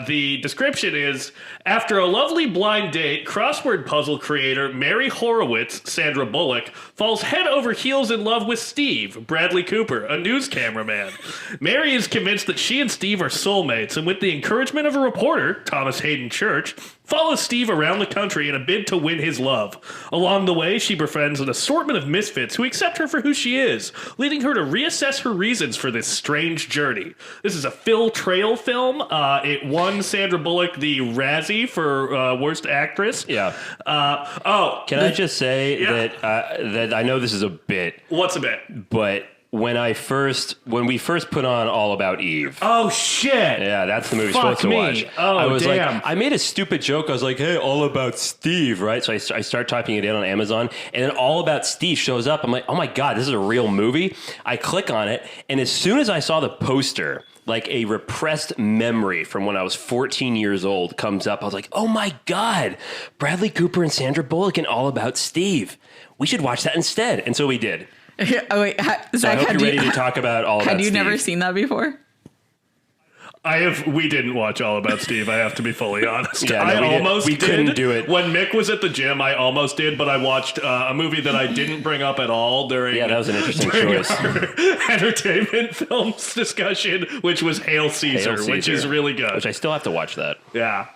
the description is, after a lovely blind date, crossword puzzle creator Mary Horowitz, Sandra Bullock, falls head over heels in love with Steve, Bradley Cooper, a news cameraman. Mary is convinced that she and Steve are soulmates, and with the encouragement of a reporter, Thomas Hayden Church, follows Steve around the country in a bid to win his love. Along the way, she befriends an assortment of misfits who accept her for who she is, leading her to reassess her reasons for this strange journey. This is a Phil Trail film. It won Sandra Bullock the Razzie for Worst Actress. Yeah. Can I just say that I know this is a bit. What's a bit? But when we first put on All About Eve. Oh, shit. Yeah, that's the movie you're supposed to watch. Oh, I was damn. like, I made a stupid joke. I was like, hey, All About Steve, right? So I start typing it in on Amazon, and then All About Steve shows up. I'm like, oh my God, this is a real movie. I click on it, and as soon as I saw the poster, like a repressed memory from when I was 14 years old comes up. I was like, oh my God, Bradley Cooper and Sandra Bullock in All About Steve. We should watch that instead. And so we did. Oh, wait. So Zach, I hope you're ready to talk about All About Steve. Had you never seen that before? We didn't watch All About Steve. I have to be fully honest. Yeah, no, we couldn't do it. When Mick was at the gym, I almost did, but I watched a movie that I didn't bring up at all during. Yeah, that was an interesting choice. Our entertainment films discussion, which was Hail Caesar, which is really good. Which I still have to watch that. Yeah.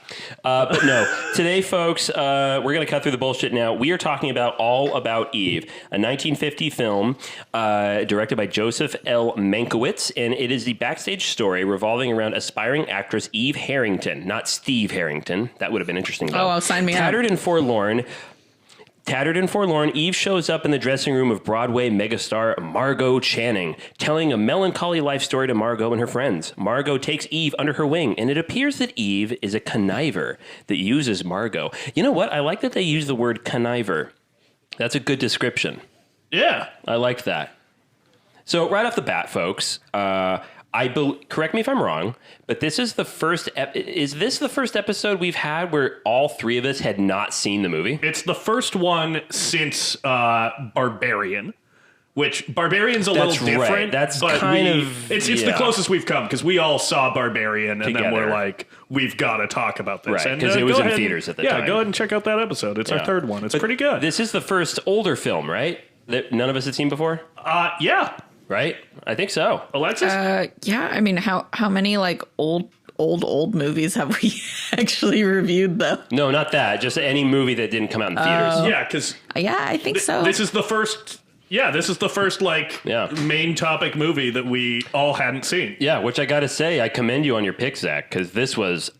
But no, today, folks, we're going to cut through the bullshit now. We are talking about All About Eve, a 1950 film directed by Joseph L. Mankiewicz, and it is the backstage story revolving around aspiring actress Eve Harrington, not Steve Harrington. That would have been interesting, though. Oh, well, sign me up. Tattered and forlorn, Eve shows up in the dressing room of Broadway megastar Margot Channing, telling a melancholy life story to Margot and her friends. Margot takes Eve under her wing, and it appears that Eve is a conniver that uses Margot. You know what? I like that they use the word conniver. That's a good description. Yeah. I like that. So right off the bat, folks, correct me if I'm wrong, but this is the first. Is this the first episode we've had where all three of us had not seen the movie? It's the first one since Barbarian, which Barbarian's a little different. Right. That's but kind of it's the closest we've come because we all saw Barbarian and then we're like, we've got to talk about this. Right, because it was in theaters at the time. Yeah, go ahead and check out that episode. It's our third one. It's pretty good. This is the first older film, right? That none of us had seen before. Yeah. Right? I think so. Alexis? Yeah, I mean, how many like old movies have we actually reviewed though? No, not that. Just any movie that didn't come out in theaters. Yeah, because Yeah, I think so. this is the first. Yeah, this is the first main topic movie that we all hadn't seen. Yeah, which I got to say, I commend you on your pick, Zach, because this was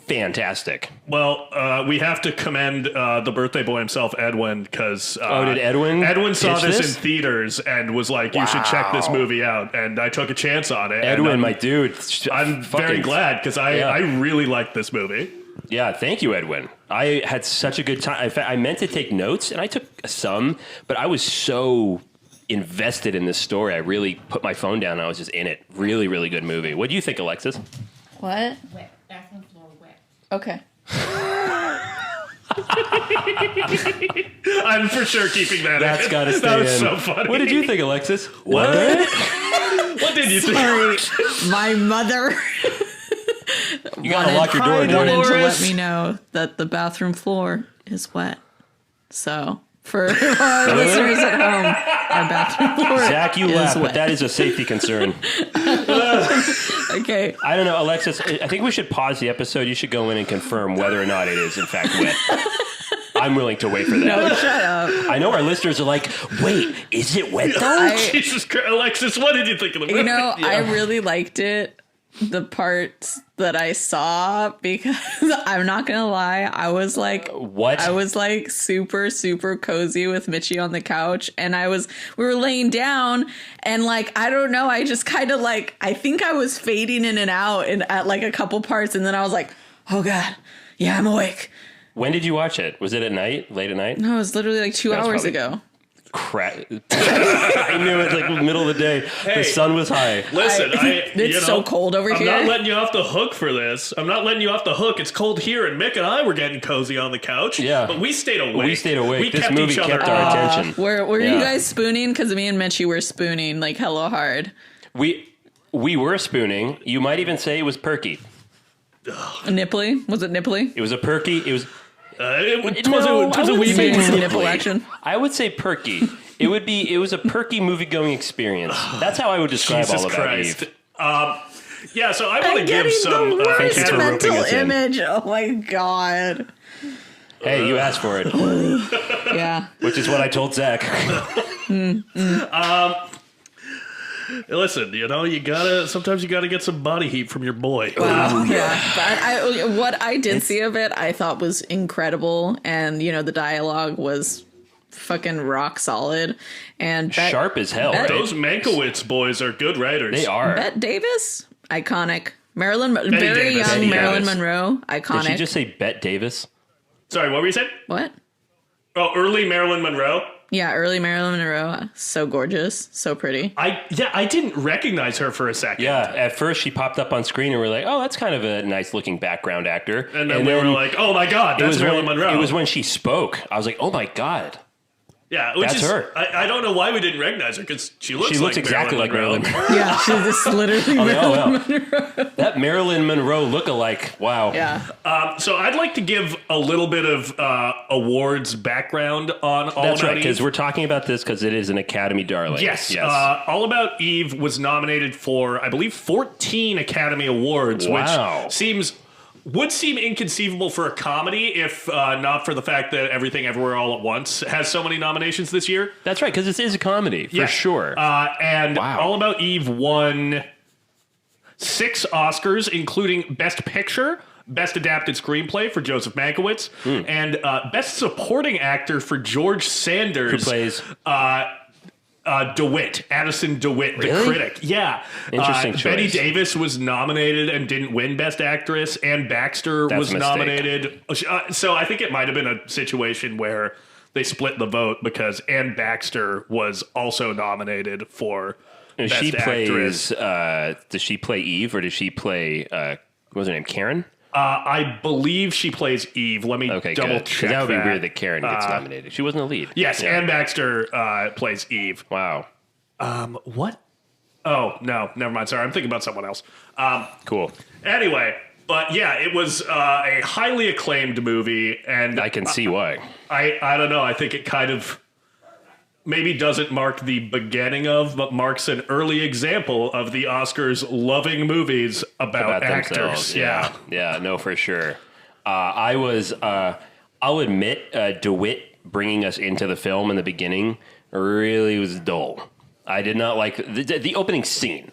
fantastic. Well, we have to commend the birthday boy himself, Edwin, because did Edwin? Edwin saw pitch this in theaters and was like, "You should check this movie out." And I took a chance on it. Edwin, my dude, I'm very glad because I really liked this movie. Yeah, thank you, Edwin. I had such a good time. In fact, I meant to take notes, and I took some, but I was so invested in this story. I really put my phone down. And I was just in it. Really, really good movie. What do you think, Alexis? What? Wet. Bathroom floor wet. Okay. I'm for sure keeping that. That's got to stay That was in. so funny. What did you think, Alexis? What? What did you think? Sorry, my mother. You gotta lock your door, wanted dude. to let Dolores. me know that the bathroom floor is wet. So for our listeners at home, our bathroom floor Zach, you is laugh, wet. but that is a safety concern. Okay. I don't know, Alexis. I think we should pause the episode. You should go in and confirm whether or not it is in fact wet. I'm willing to wait for that. No, shut up. I know our listeners are like, wait, is it wet though? Jesus Christ, Alexis, what did you think of the movie? You know, I really liked it. The parts that I saw, because I'm not gonna lie, I was like, What? I was like super, super cozy with Mitchie on the couch, and we were laying down, and like, I don't know, I just kind of like, I think I was fading in and out at like a couple parts, and then I was like, oh God, yeah, I'm awake. When did you watch it? Was it at night? Late at night? No, it was literally like 2 That was hours probably- ago. I knew it, like middle of the day. The sun was high. Listen, it's so cold over here. I'm not letting you off the hook for this. I'm not letting you off the hook. It's cold here, and Mick and I were getting cozy on the couch. Yeah. But we stayed awake. This kept movie each other kept our attention. Were you guys spooning? Because me and Mitchie were spooning like hella hard. We were spooning. You might even say it was perky. Nipply? Was it nipply? It was a perky. It was. It was a wee bit Some nipply. nipple action. I would say perky. It was a perky movie going experience. That's how I would describe Jesus all about Christ. Eve. Yeah, so I want to I'm give getting some the worst for roping mental us in. image. Oh my god. Hey, you asked for it, Yeah. which is what I told Zach. Listen, sometimes you gotta get some body heat from your boy. Wow. Yeah. But what I did see of it, I thought was incredible, and the dialogue was fucking rock solid and Sharp as hell. Right? Those Mankiewicz boys are good writers. They are. Bette Davis, iconic. Very Davis. young Betty Marilyn Davis. Monroe, Did iconic. she just say Bette Davis? Sorry, what were you saying? What? Oh, early Marilyn Monroe. Yeah, early Marilyn Monroe, so gorgeous, so pretty. I didn't recognize her for a second. Yeah. At first, she popped up on screen, and we're like, "Oh, that's kind of a nice looking background actor." And then we were like, "Oh my God, that's Marilyn Monroe." It was when she spoke. I was like, "Oh my God." Yeah, which That's is her. I don't know why we didn't recognize her because she looks exactly like Marilyn Monroe. Yeah, she's just literally Marilyn Monroe. That Marilyn Monroe lookalike. Wow. Yeah. So I'd like to give a little bit of awards background on All That's About right, because Eve. we're talking about this because it is an Academy darling. Yes. All About Eve was nominated for, I believe, 14 Academy Awards, Wow. which would seem inconceivable for a comedy if not for the fact that Everything Everywhere All at Once has so many nominations this year. That's right, because this is a comedy, for Yeah. sure. And Wow. All About Eve won 6 Oscars, including Best Picture, Best Adapted Screenplay for Joseph Mankiewicz, and Best Supporting Actor for George Sanders. Who plays... DeWitt, Addison DeWitt, the Really? critic. Yeah. Interesting choice. Betty Davis was nominated and didn't win Best Actress. Ann Baxter That's was a mistake. nominated. So I think it might have been a situation where they split the vote because Ann Baxter was also nominated for Best she Actress. plays... does she play Eve, or does she play... what was her name? Karen? I believe she plays Eve. Let me Okay, double good. 'Cause check that would be weird that Karen gets nominated. She wasn't a lead. Yes, Yeah. Ann Baxter plays Eve. Wow. What? Oh, no, never mind. Sorry, I'm thinking about someone else. Cool. Anyway, but yeah, it was a highly acclaimed movie, and I can see why. I don't know. I think it kind of maybe doesn't mark the beginning of, but marks an early example of the Oscars loving movies about actors. themselves. Yeah. Yeah, no, for sure. I'll admit, DeWitt bringing us into the film in the beginning really was dull. I did not like the opening scene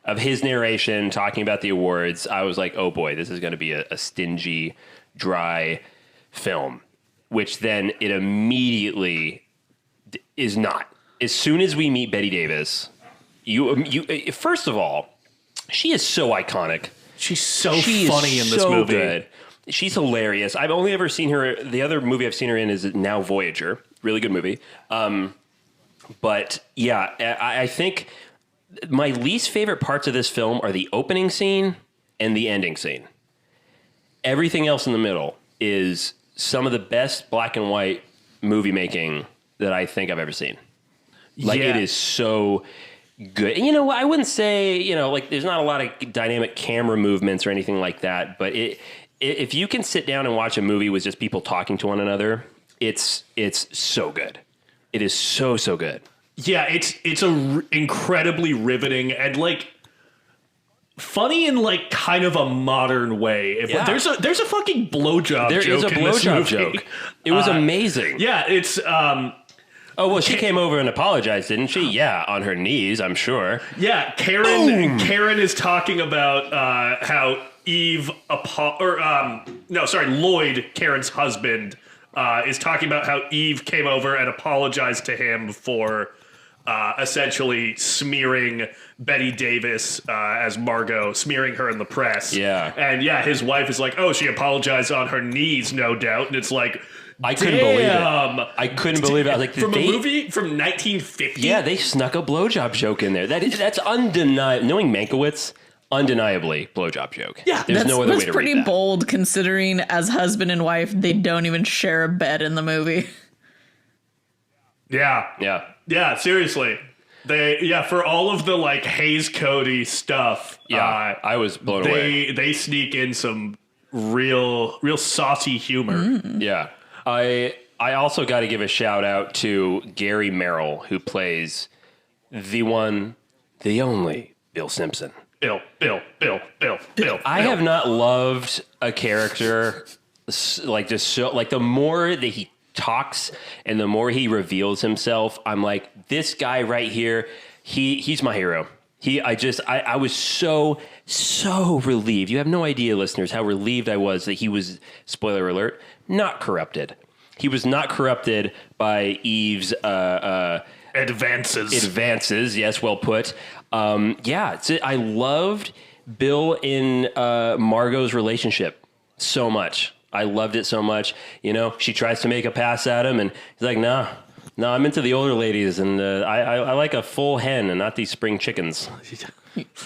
of his narration talking about the awards. I was like, oh boy, this is going to be a stingy, dry film, which then it immediately is not. As soon as we meet Betty Davis, you first of all, she is so iconic. She's so She funny is in this so movie. good. She's hilarious. I've only ever seen her. The other movie I've seen her in is Now Voyager. Really good movie. But yeah, I think my least favorite parts of this film are the opening scene and the ending scene. Everything else in the middle is some of the best black and white movie making that I think I've ever seen. Like, Yeah. it is so good. And, I wouldn't say, like, there's not a lot of dynamic camera movements or anything like that, but if you can sit down and watch a movie with just people talking to one another, it's so good. It is so, so good. Yeah, it's incredibly riveting and like funny in like kind of a modern way. Yeah. There's a fucking blowjob There joke is a in this blowjob movie. joke. It was amazing. Yeah, it's Oh, well, she came over and apologized, didn't she? Yeah, on her knees, I'm sure. yeah, Karen is talking about how Lloyd, Karen's husband, is talking about how Eve came over and apologized to him for essentially smearing Betty Davis as Margot, smearing her in the press. Yeah. And yeah, his wife is like, oh, she apologized on her knees, no doubt. And it's like, I couldn't believe it. Damn. I couldn't believe it. I was like, From a movie from 1950? Yeah, they snuck a blowjob joke in there. That's undeniable. Knowing Mankiewicz, undeniably blowjob joke. Yeah, there's no other way to read pretty that. bold considering as husband and wife, they don't even share a bed in the movie. Yeah. Yeah, seriously. For all of the like Hays Cody stuff. Yeah, I was blown away. They sneak in some real saucy humor. Yeah. I also got to give a shout out to Gary Merrill, who plays the one, the only Bill Simpson. Bill. I have not loved a character like just so, like the more that he talks and the more he reveals himself, I'm like, this guy right here, he's my hero. I was so relieved. You have no idea, listeners, how relieved I was that he was, spoiler alert, not corrupted. He was not corrupted by Eve's advances. Yes, well put. I loved Bill and Margot's relationship so much. I loved it so much. You know, she tries to make a pass at him, and he's like, "No, I'm into the older ladies, and I like a full hen and not these spring chickens."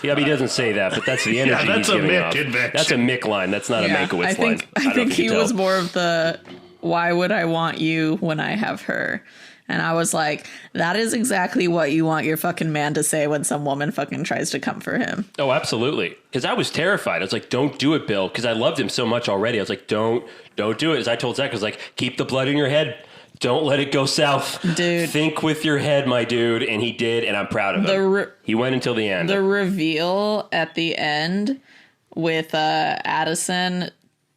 Yeah, he doesn't say that, but that's the energy he's giving off. That's a Mick line. That's not a Mankiewicz line. I think he was more of the, "Why would I want you when I have her?" And I was like, that is exactly what you want your fucking man to say when some woman fucking tries to come for him. Oh, absolutely. Because I was terrified. I was like, don't do it, Bill. Because I loved him so much already. I was like, don't do it. As I told Zach, I was like, keep the blood in your head. Don't let it go south. Dude. Think with your head, my dude. And he did, and I'm proud of him. He went until the end. The reveal at the end with Addison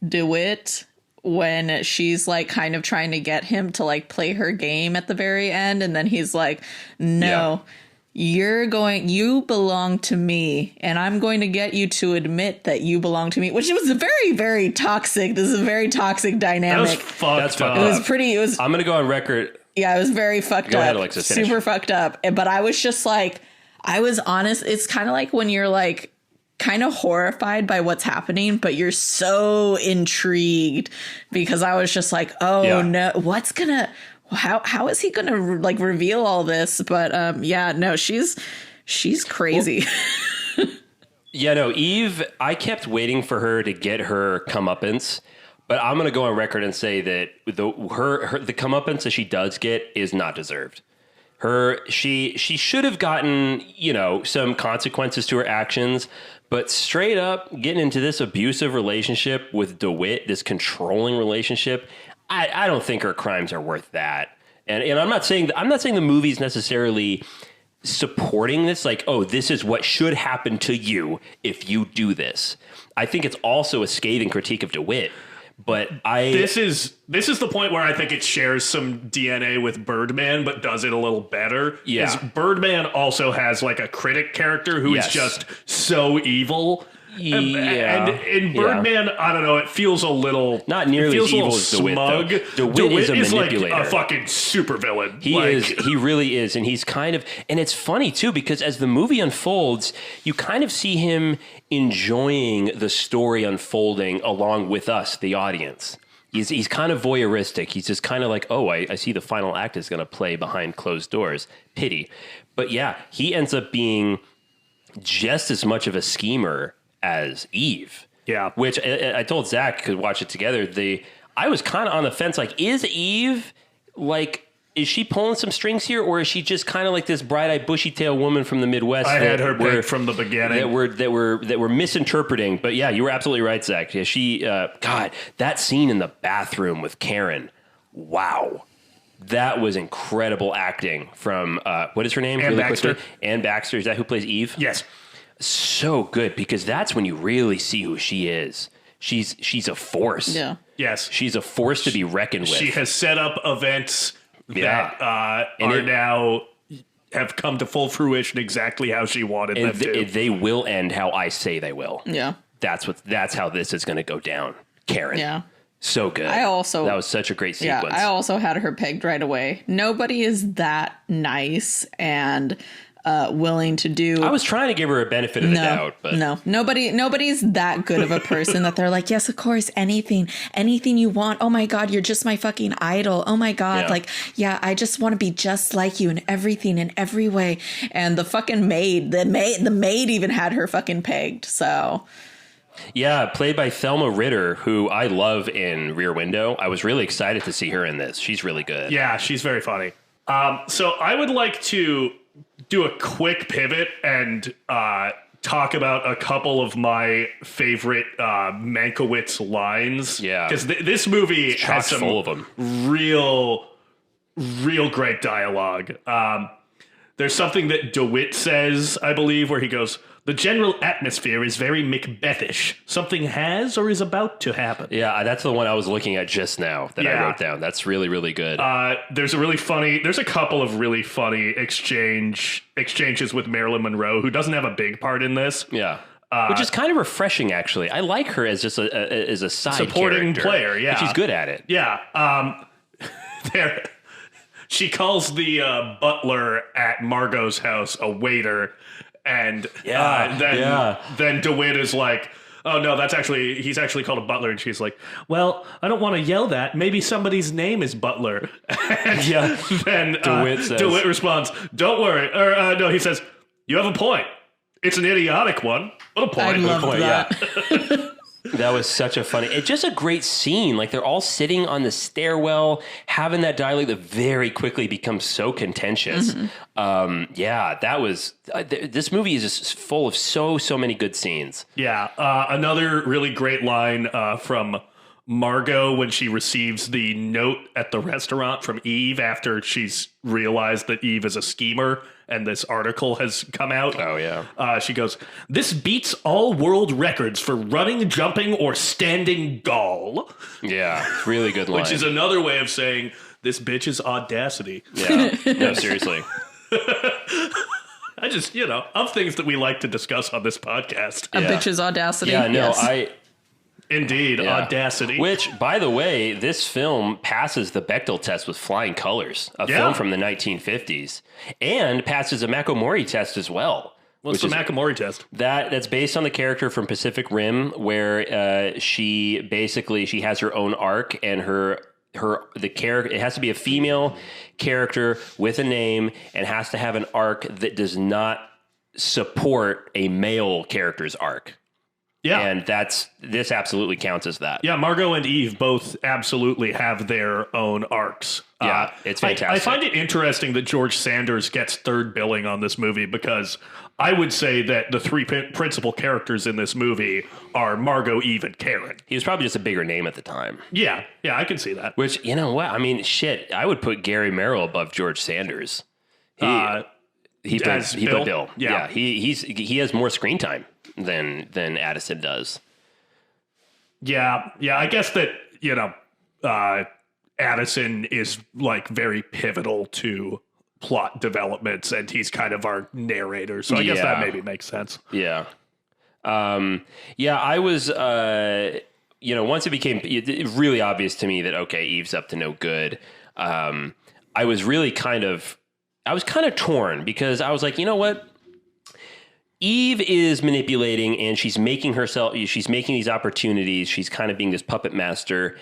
DeWitt, when she's like kind of trying to get him to like play her game at the very end, and then he's like, no, you belong to me, and I'm going to get you to admit that you belong to me, which was a very, very toxic. This is a very toxic dynamic. That was fucked up. I'm going to go on record. Yeah, it was very fucked up. Go ahead, Alexis, finish. Super fucked up. But I was just like, I was honest. It's kind of like when you're like, kind of horrified by what's happening, but you're so intrigued, because I was just like, no, how is he gonna like reveal all this? But she's crazy. Eve, I kept waiting for her to get her comeuppance, but I'm gonna go on record and say that the comeuppance that she does get is not deserved. She should have gotten, some consequences to her actions, but straight up getting into this abusive relationship with DeWitt, this controlling relationship, I don't think her crimes are worth that. And I'm not saying the movie's necessarily supporting this, like, oh, this is what should happen to you if you do this. I think it's also a scathing critique of DeWitt. But this is the point where I think it shares some DNA with Birdman, but does it a little better. Yeah, Birdman also has like a critic character who is just so evil. Yeah, and in Birdman, I don't know. It feels a little not nearly as evil as DeWitt. DeWitt is a manipulator, like a fucking supervillain. He is. He really is, and he's kind of. And it's funny too, because as the movie unfolds, you kind of see him enjoying the story unfolding along with us, the audience. He's kind of voyeuristic. He's just kind of like, oh, I see the final act is going to play behind closed doors. Pity, but yeah, he ends up being just as much of a schemer as Eve. Yeah. Which I told Zach, could watch it together. I was kind of on the fence. Like, is Eve, like, is she pulling some strings here? Or is she just kind of like this bright-eyed, bushy-tailed woman from the Midwest? I had her picked from the beginning. That were misinterpreting. But yeah, you were absolutely right, Zach. Yeah, she, God, that scene in the bathroom with Karen. Wow. That was incredible acting from, what is her name? Ann Baxter. Ann Baxter. Is that who plays Eve? Yes. So good, because that's when you really see who she is. She's a force. Yeah. Yes. She's a force to be reckoned with. She has set up events that now have come to full fruition exactly how she wanted them to. They will end how I say they will. Yeah. That's how this is going to go down. Karen. Yeah. So good. That was such a great sequence. Yeah, I also had her pegged right away. Nobody is that nice and willing to do. I was trying to give her a benefit of the doubt, but nobody's that good of a person that they're like, yes, of course, anything you want. Oh my God, you're just my fucking idol. Oh my God, I just want to be just like you in everything, in every way. And the fucking maid, the maid even had her fucking pegged. So. Yeah, played by Thelma Ritter, who I love in Rear Window. I was really excited to see her in this. She's really good. Yeah, she's very funny. So I would like to do a quick pivot and talk about a couple of my favorite Mankiewicz lines. Yeah. Because this movie has some full of them. real great dialogue. There's something that DeWitt says, I believe, where he goes, "The general atmosphere is very Macbethish. Something has or is about to happen." Yeah, that's the one I was looking at just now that I wrote down. That's really, really good. There's a couple of really funny exchanges with Marilyn Monroe, who doesn't have a big part in this. Yeah. Which is kind of refreshing, actually. I like her as just as a side supporting character. player, yeah. And she's good at it. Yeah. She calls the butler at Margot's house a waiter, and then DeWitt is like, "Oh no, he's actually called a butler," and she's like, "Well, I don't want to yell that. Maybe somebody's name is Butler." And then DeWitt responds, "Don't worry," or no, he says, "You have a point. It's an idiotic one, but a point." I love that. Yeah. That was such a funny, it's just a great scene. Like they're all sitting on the stairwell, having that dialogue that very quickly becomes so contentious. Mm-hmm. That was, this movie is just full of so many good scenes. Yeah. Another really great line from Margot when she receives the note at the restaurant from Eve after she's realized that Eve is a schemer and this article has come out. Oh, yeah. She goes, "This beats all world records for running, jumping, or standing gall." Yeah, really good line. Which is another way of saying this bitch's audacity. Yeah, no, seriously. I just, of things that we like to discuss on this podcast. A bitch's audacity. Yeah, no, yes. Indeed, audacity. Which, by the way, this film passes the Bechdel test with flying colors. A film from the 1950s. And passes a Makomori test as well. What's the Makomori test? That's based on the character from Pacific Rim, where she has her own arc, and the character, it has to be a female character with a name and has to have an arc that does not support a male character's arc. Yeah. And this absolutely counts as that. Yeah, Margot and Eve both absolutely have their own arcs. Yeah, it's fantastic. I find it interesting that George Sanders gets third billing on this movie, because I would say that the three principal characters in this movie are Margot, Eve, and Karen. He was probably just a bigger name at the time. Yeah, I can see that. Which, you know what? I mean, shit, I would put Gary Merrill above George Sanders. He put Bill. Yeah, he has more screen time than Addison does. Yeah, I guess that, Addison is like very pivotal to plot developments, and he's kind of our narrator, so I guess that maybe makes sense. Yeah. I was, once it became really obvious to me that, okay, Eve's up to no good, I was kind of torn, because I was like, you know what? Eve is manipulating, and she's making these opportunities. She's kind of being this puppet master,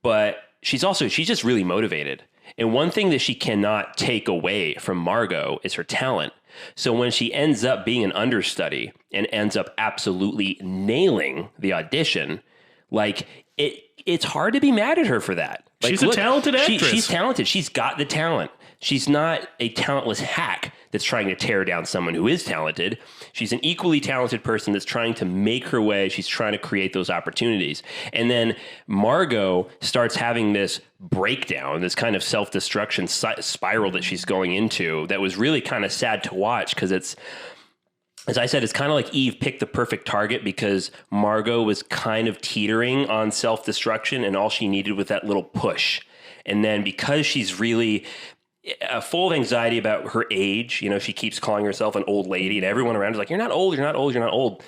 but she's just really motivated. And one thing that she cannot take away from Margot is her talent. So when she ends up being an understudy and ends up absolutely nailing the audition, like it's hard to be mad at her for that. Like, she's a talented actress. She's talented. She's got the talent. She's not a talentless hack that's trying to tear down someone who is talented. She's an equally talented person that's trying to make her way. She's trying to create those opportunities. And then Margot starts having this breakdown, this kind of self-destruction spiral that she's going into that was really kind of sad to watch, because it's, as I said, it's kind of like Eve picked the perfect target, because Margot was kind of teetering on self-destruction, and all she needed was that little push. And then because she's really full of anxiety about her age, she keeps calling herself an old lady, and everyone around is like, "You're not old, you're not old, you're not old."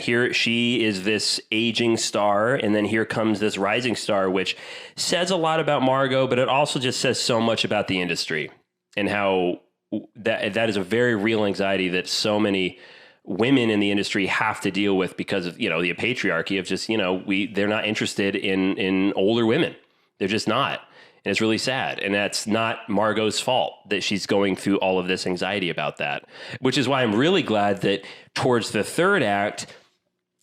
Here she is this aging star, and then here comes this rising star, which says a lot about Margot, but it also just says so much about the industry and how that is a very real anxiety that so many women in the industry have to deal with because of, the patriarchy of just, they're not interested in older women. They're just not. And it's really sad. And that's not Margot's fault that she's going through all of this anxiety about that, which is why I'm really glad that towards the third act,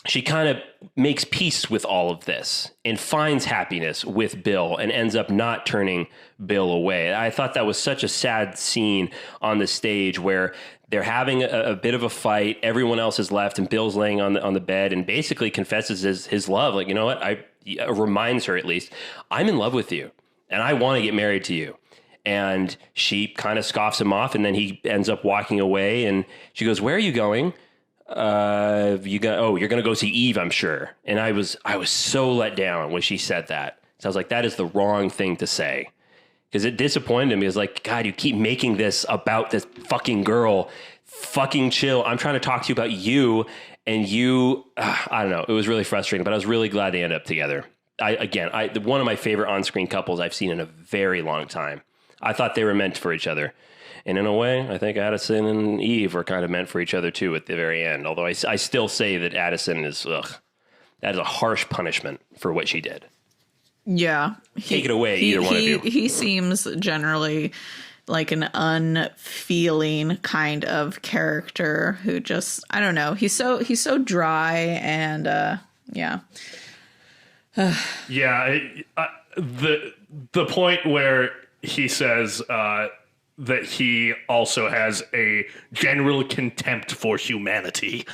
she kind of makes peace with all of this and finds happiness with Bill and ends up not turning Bill away. I thought that was such a sad scene on the stage where they're having a bit of a fight. Everyone else is left and Bill's laying on the bed and basically confesses his love. Like, you know what? Reminds her at least, I'm in love with you and I want to get married to you. And she kind of scoffs him off and then he ends up walking away and she goes, where are you going? You're going to go see Eve, I'm sure. And I was so let down when she said that. So I was like, that is the wrong thing to say. Because it disappointed me. It was like, God, you keep making this about this fucking girl. Fucking chill. I'm trying to talk to you about you. And you, I don't know. It was really frustrating, but I was really glad they ended up together. One of my favorite on-screen couples I've seen in a very long time. I thought they were meant for each other. And in a way, I think Addison and Eve were kind of meant for each other too at the very end. Although I still say that Addison is, that is a harsh punishment for what she did. Yeah. Take it away, either one of you. He seems generally like an unfeeling kind of character who just, I don't know. He's so dry and yeah. Yeah. The point where he says that he also has a general contempt for humanity.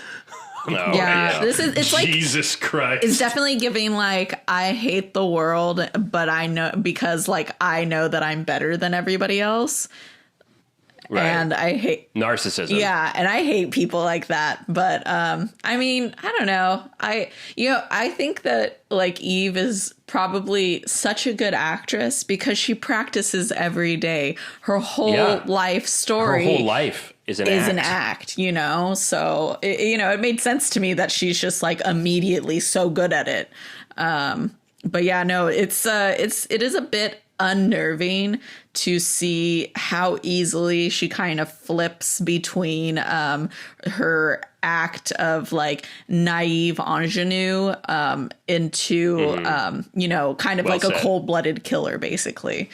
It's like Jesus Christ. It's definitely giving like, I hate the world, but I know because like I know that I'm better than everybody else. Right. And I hate narcissism. Yeah, and I hate people like that. But I mean, I don't know. I think that like Eve is probably such a good actress because she practices every day. Her whole life story. Her whole life is an act. So it made sense to me that she's just like immediately so good at it. But yeah, no, it is a bit unnerving to see how easily she kind of flips between her act of like naive ingenue into kind of like a cold-blooded killer basically.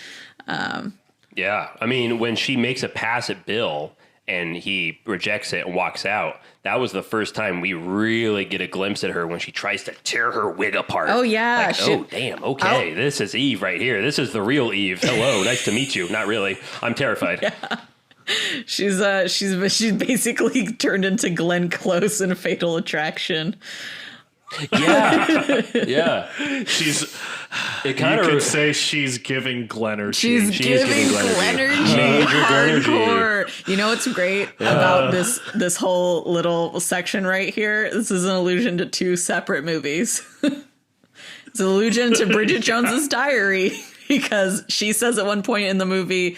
Yeah, I mean, when she makes a pass at Bill and he rejects it and walks out, that was the first time we really get a glimpse at her when she tries to tear her wig apart. Oh, yeah. Like, damn. Okay, this is Eve right here. This is the real Eve. Hello, nice to meet you. Not really. I'm terrified. Yeah. She's basically turned into Glenn Close in Fatal Attraction. Yeah. Yeah. You could say she's giving Glenergy. She's giving Glenergy. Hardcore. You know what's great about this whole little section right here? This is an allusion to two separate movies. It's an allusion to Bridget Jones's Diary because she says at one point in the movie,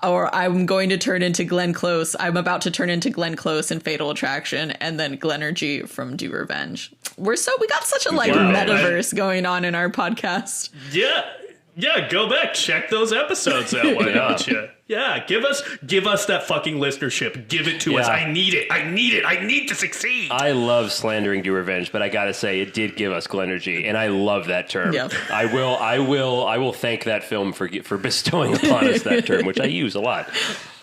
or I'm going to turn into Glenn Close. I'm about to turn into Glenn Close in Fatal Attraction, and then Glenergy from Do Revenge. We got such a metaverse going on in our podcast. Yeah, go back, check those episodes out. Why don't you? Yeah, give us that fucking listenership. Give it to us. I need it. I need to succeed. I love slandering Do Revenge, but I gotta say it did give us Glenergy, and I love that term. Yeah. I will thank that film for bestowing upon us that term, which I use a lot.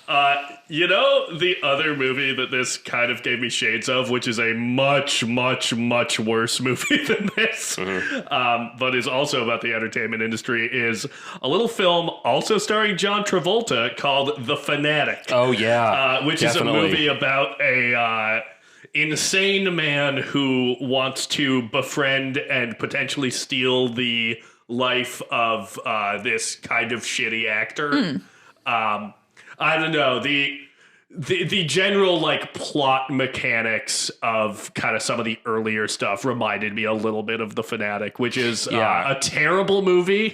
The other movie that this kind of gave me shades of, which is a much, much, much worse movie than this, but is also about the entertainment industry, is a little film also starring John Travolta called The Fanatic. Oh, yeah. Which definitely. is a movie about a insane man who wants to befriend and potentially steal the life of this kind of shitty actor. I don't know, the general like plot mechanics of kind of some of the earlier stuff reminded me a little bit of The Fanatic, which is a terrible movie,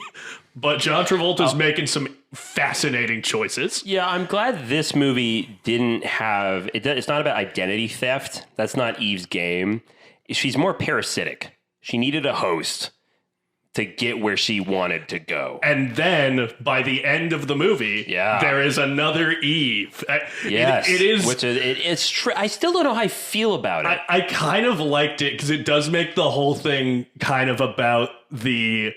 but John Travolta's making some fascinating choices. Yeah, I'm glad this movie didn't have it's not about identity theft. That's not Eve's game. She's more parasitic. She needed a host to get where she wanted to go. And then by the end of the movie, there is another Eve. Yes, it is. Which it's true. I still don't know how I feel about it. I kind of liked it because it does make the whole thing kind of about the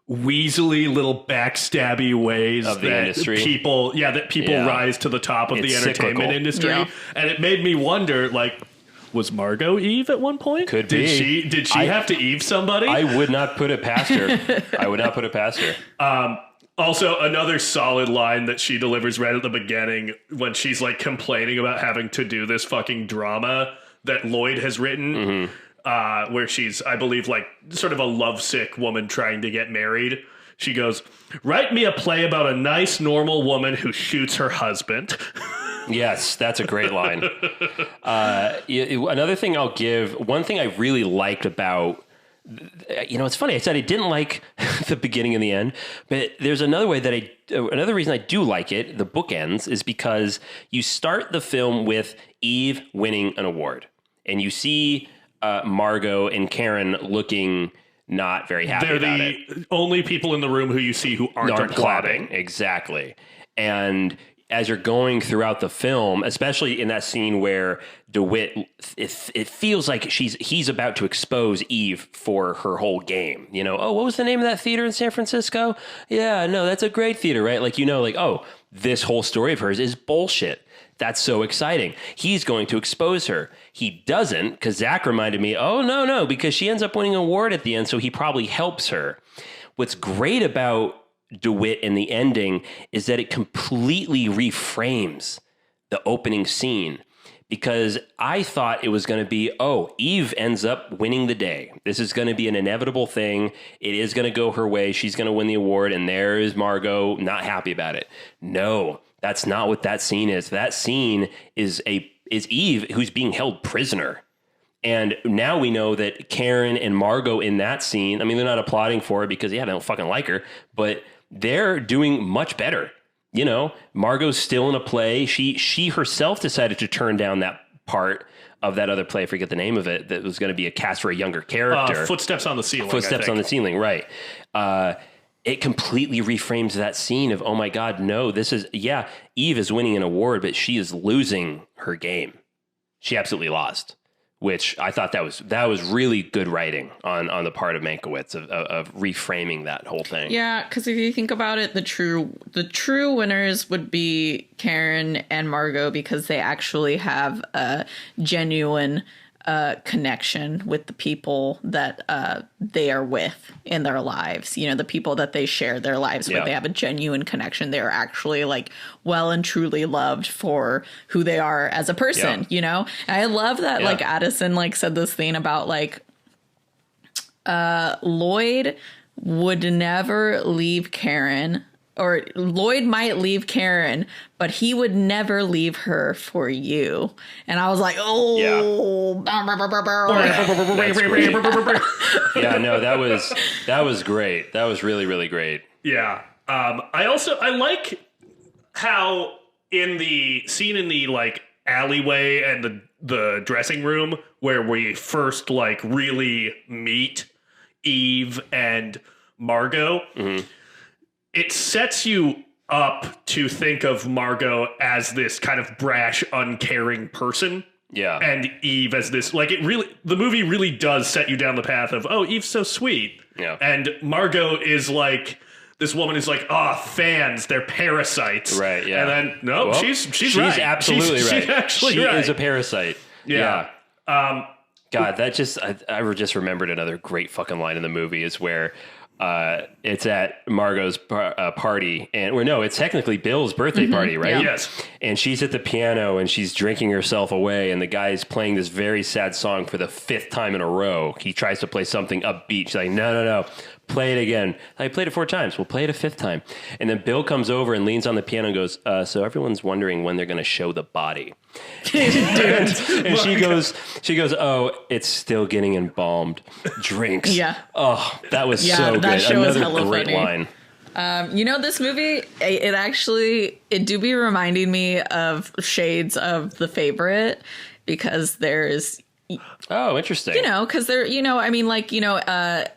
weaselly little backstabby ways of the industry. People rise to the top of the entertainment industry. Yeah. And it made me wonder, like, was Margot Eve at one point? Could be. Did she have to Eve somebody? I would not put it past her. Also, another solid line that she delivers right at the beginning when she's like complaining about having to do this fucking drama that Lloyd has written, where she's, I believe, like sort of a lovesick woman trying to get married. She goes, "Write me a play about a nice, normal woman who shoots her husband." Yes, that's a great line. Another thing I'll give, one thing I really liked about, it's funny, I said I didn't like the beginning and the end, but there's another reason I do like it, the bookends, is because you start the film with Eve winning an award, and you see Margot and Karen looking not very happy about it. They're the only people in the room who you see who aren't applauding. Exactly. And as you're going throughout the film, especially in that scene where DeWitt, it feels like he's about to expose Eve for her whole game. What was the name of that theater in San Francisco? Yeah, no, that's a great theater, right? This whole story of hers is bullshit. That's so exciting. He's going to expose her. He doesn't, because Zach reminded me, no, because she ends up winning an award at the end, so he probably helps her. What's great about DeWitt in the ending is that it completely reframes the opening scene, because I thought it was going to be, Eve ends up winning the day. This is going to be an inevitable thing. It is going to go her way. She's going to win the award, and there is Margot not happy about it. No, that's not what that scene is. That scene is Eve who's being held prisoner. And now we know that Karen and Margot in that scene, I mean, they're not applauding for it because, they don't fucking like her, but they're doing much better. Margot's still in a play. She herself decided to turn down that part of that other play, I forget the name of it, that was going to be a cast for a younger character. Footsteps on the Ceiling. Footsteps on the Ceiling, right. It completely reframes that scene of, oh my God, no, this is, Eve is winning an award, but she is losing her game. She absolutely lost. Which I thought that was really good writing on the part of Mankiewicz of reframing that whole thing. Yeah, because if you think about it, the true winners would be Karen and Margot, because they actually have a genuine connection with the people that they are with in their lives. The people that they share their lives with. They have a genuine connection. They are actually well and truly loved for who they are as a person. And I love that Addison said this thing about Lloyd would never leave Karen. Or Lloyd might leave Karen, but he would never leave her for you. And I was like, Yeah, no, that was great. That was really, really great. Yeah. I like how in the scene in the alleyway and the dressing room where we first really meet Eve and Margot, it sets you up to think of Margot as this kind of brash, uncaring person. Yeah. And Eve as this, the movie really does set you down the path of, Eve's so sweet. Yeah. And Margot is this woman is fans, they're parasites. Right, yeah. And then, she's right. She's absolutely right. She's actually she right. is a parasite. Yeah. God, that I just remembered another great fucking line in the movie is where it's at Margot's party, it's technically Bill's birthday party, right? Yeah. Yes. And she's at the piano and she's drinking herself away, and the guy's playing this very sad song for the 5th time in a row. He tries to play something upbeat. She's like, no, play it again. I played it 4 times. We'll play it a 5th time. And then Bill comes over and leans on the piano and goes, so everyone's wondering when they're going to show the body. and she goes, oh, it's still getting embalmed. Drinks. Yeah. Oh, that was so good. That show Another was great funny. line. This movie, it do be reminding me of shades of The Favorite, because there's Oh, interesting. You know, because they're, you know, I mean, like, you know,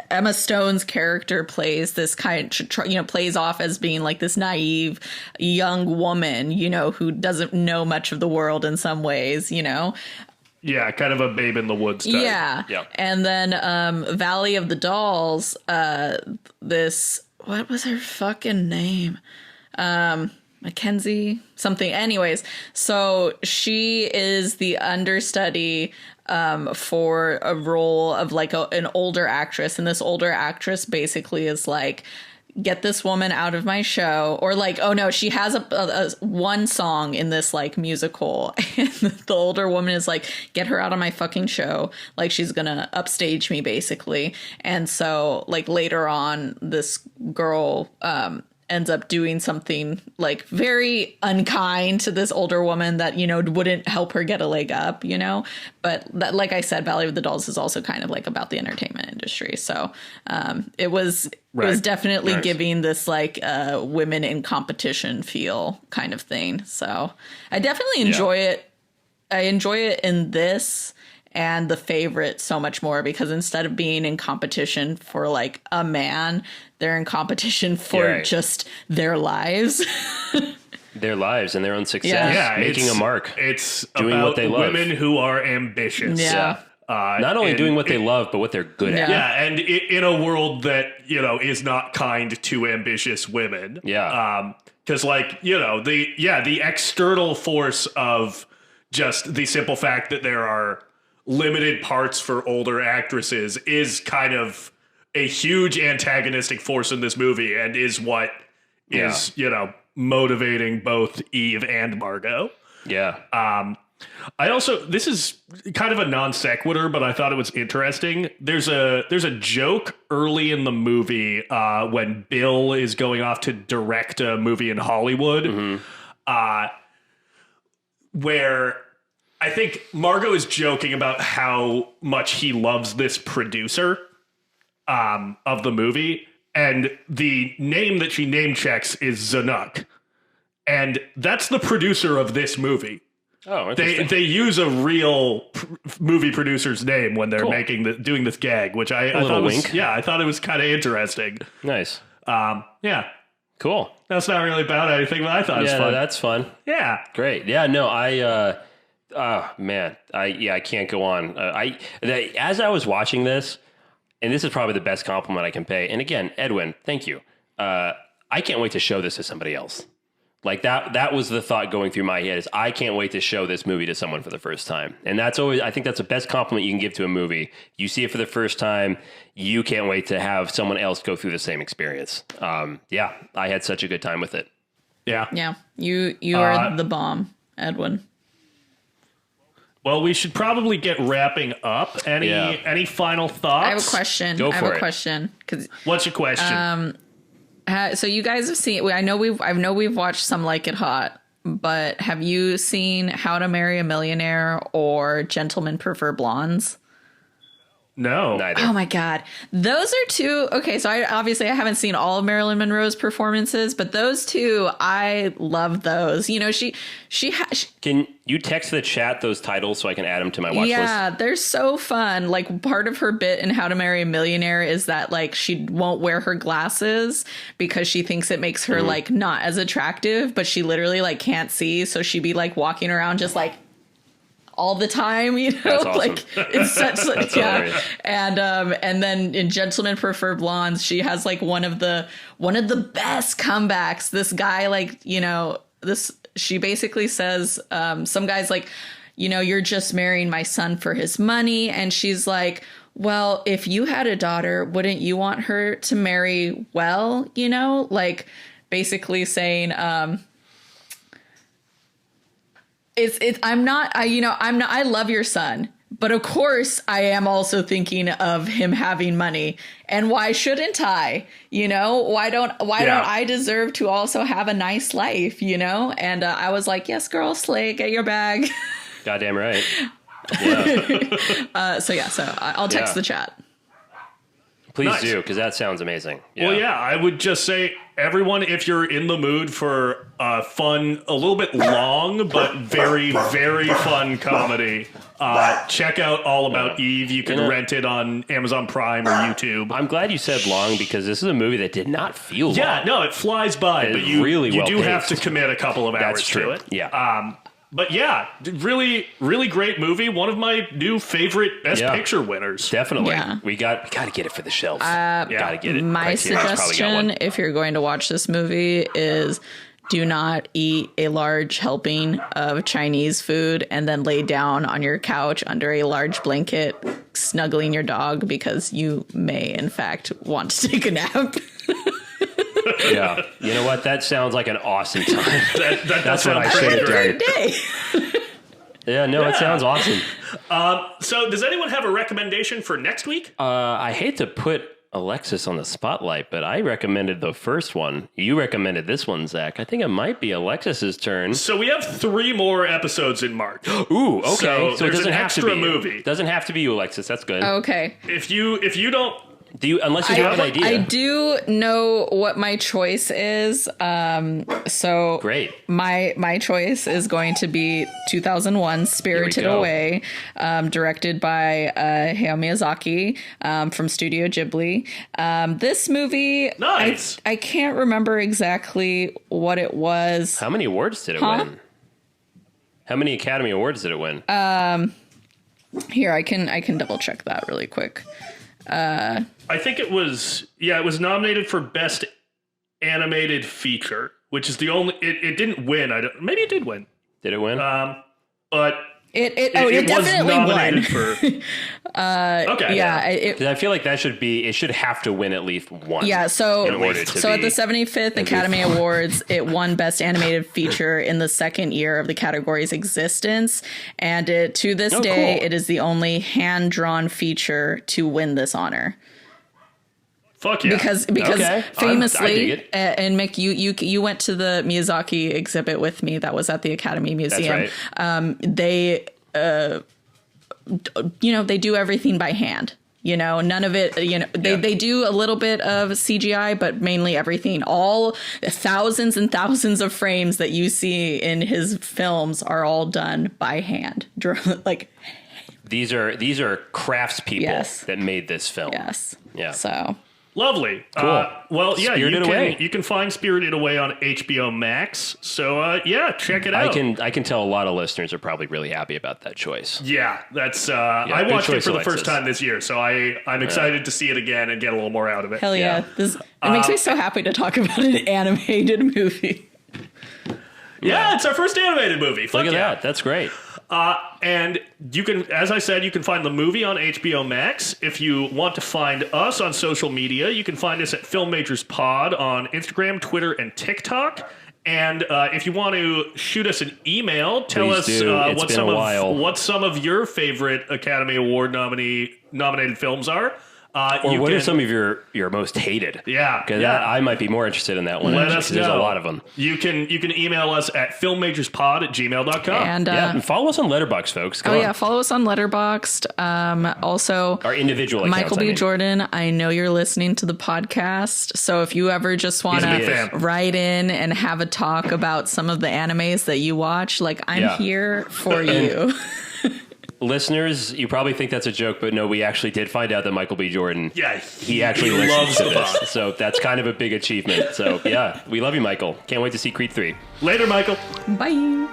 Emma Stone's character plays this plays off as being like this naive young woman, you know, who doesn't know much of the world in some ways, you know. Yeah, kind of a Babe in the Woods type. Yeah. And then Valley of the Dolls, what was her fucking name? Mackenzie something. Anyways, so she is the understudy for a role of like an older actress, and this older actress basically is like, get this woman out of my show, or like, oh no, she has a one song in this like musical, and the older woman is like, get her out of my fucking show, like she's gonna upstage me basically. And so like later on, this girl ends up doing something like very unkind to this older woman that, you know, wouldn't help her get a leg up, you know. But that, like I said, Valley of the Dolls is also kind of like about the entertainment industry. So it was definitely giving this like women in competition feel kind of thing. So I definitely enjoy it. I enjoy it in this and The Favorite so much more, because instead of being in competition for like a man, they're in competition for just their lives. Their lives and their own success. Yeah, making a mark. It's doing about what they love. women who are ambitious. Yeah. Not only doing what they love, but what they're good at. Yeah, and in a world that, you know, is not kind to ambitious women. Yeah. Because, like, you know, the external force of just the simple fact that there are limited parts for older actresses is kind of a huge antagonistic force in this movie, and is what is, you know, motivating both Eve and Margot. Yeah. I also, this is kind of a non sequitur, but I thought it was interesting. There's a joke early in the movie when Bill is going off to direct a movie in Hollywood, where I think Margot is joking about how much he loves this producer of the movie, and the name that she name checks is Zanuck, and that's the producer of this movie. Oh, interesting. They use a real movie producer's name when they're doing this gag, which I thought was, I thought it was kind of interesting. Nice. Yeah. Cool. That's not really about anything, but I thought it was fun. No, that's fun. Yeah. Great. Yeah, no, I can't go on. As I was watching this, and this is probably the best compliment I can pay. And again, Edwin, thank you. I can't wait to show this to somebody else. Like that was the thought going through my head, is I can't wait to show this movie to someone for the first time. And that's always, I think that's the best compliment you can give to a movie. You see it for the first time, you can't wait to have someone else go through the same experience. Yeah, I had such a good time with it. Yeah. Yeah. You are the bomb, Edwin. Well, we should probably get wrapping up. Any final thoughts? I have a question. Go for it. Question. What's your question? So you guys have seen, I know we've watched Some Like It Hot, but have you seen How to Marry a Millionaire or Gentlemen Prefer Blondes? No. Neither. Oh my God. Those are two. Okay. So I haven't seen all of Marilyn Monroe's performances, but those two, I love those. You know, she Can you text the chat those titles so I can add them to my watch list? Yeah, they're so fun. Like, part of her bit in How to Marry a Millionaire is that like she won't wear her glasses because she thinks it makes her like not as attractive, but she literally like can't see. So she'd be like walking around just like all the time, you know. That's awesome. Like, it's such That's yeah. hilarious. And then in Gentlemen Prefer Blondes, she has like one of the best comebacks. This guy, like, you know, she basically says, some guy's like, you know, you're just marrying my son for his money. And she's like, well, if you had a daughter, wouldn't you want her to marry well, you know? Like, basically saying, I love your son, but of course I am also thinking of him having money, and why shouldn't I? You know, why don't I deserve to also have a nice life? You know, and I was like, yes, girl, slay, get your bag. Goddamn right. Yeah. So I'll text the chat. Please do, because that sounds amazing. Well, yeah, I would just say, everyone, if you're in the mood for fun, a little bit long, but very, very fun comedy, check out All About Eve. You can rent it on Amazon Prime or YouTube. I'm glad you said long, because this is a movie that did not feel long. Yeah, no, it flies by, but you do have to commit a couple of hours to it. Yeah. But yeah, really, really great movie. One of my new favorite Best Picture winners. Definitely. Yeah. We got to get it for the shelves. Gotta get it. My Criterion's suggestion, if you're going to watch this movie, is do not eat a large helping of Chinese food and then lay down on your couch under a large blanket, snuggling your dog, because you may, in fact, want to take a nap. Yeah. You know what? That sounds like an awesome time. That's what I should have done. Day. Yeah, no, it sounds awesome. So does anyone have a recommendation for next week? I hate to put Alexis on the spotlight, but I recommended the first one. You recommended this one, Zach. I think it might be Alexis's turn. So we have 3 more episodes in March. Ooh, okay. So it doesn't an have extra to be movie. It doesn't have to be you, Alexis. That's good. Okay. If you don't... Unless you have an idea. I do know what my choice is. So great. My choice is going to be 2001 Spirited Away, directed by Hayao Miyazaki from Studio Ghibli. This movie, nice. I can't remember exactly what it was. How many awards did it win? How many Academy Awards did it win? Here, I can double check that really quick. I think it was nominated for Best Animated Feature, which is the only. It didn't win. Maybe it did win. Did it win? But it definitely won. For, okay. Yeah. I feel like it should have to win at least one. Yeah. So at the 75th Academy Awards, it won Best Animated Feature in the second year of the category's existence, and to this day, cool. it is the only hand-drawn feature to win this honor. Fuck yeah. Because okay. famously, and Mick, you went to the Miyazaki exhibit with me that was at the Academy Museum. That's right. They they do everything by hand. None of it, they do a little bit of CGI, but mainly everything. All thousands and thousands of frames that you see in his films are all done by hand. Like, these are craftspeople that made this film. Yes. Yeah. So lovely. Cool. Well, yeah, Spirited you can find Spirited Away on HBO Max. So check it out. I can tell a lot of listeners are probably really happy about that choice. Yeah, that's. I watched it for the first Alexis. time this year, so I'm excited to see it again and get a little more out of it. hell yeah. It makes me so happy to talk about an animated movie. Yeah, it's our first animated movie. Fuck Look at yeah. that. That's great. And you can, as I said, you can find the movie on HBO Max. If you want to find us on social media, you can find us at Film Majors Pod on Instagram, Twitter, and TikTok. And if you want to shoot us an email, tell Please us do. what some of your favorite Academy Award nominated films are. What are some of your most hated? Yeah, because I might be more interested in that one. Let us know. There's a lot of them. You can email us at filmmajorspod@gmail.com. And follow us on Letterboxd, folks. Come on. Follow us on Letterboxd. Also, our individual accounts. Michael B. Jordan, I know you're listening to the podcast, so if you ever just want to write in and have a talk about some of the animes that you watch, like, I'm here for you. Listeners, you probably think that's a joke, but no, we actually did find out that Michael B. Jordan, he actually loves listens to this. So that's kind of a big achievement. So yeah, we love you, Michael. Can't wait to see Creed 3. Later, Michael. Bye.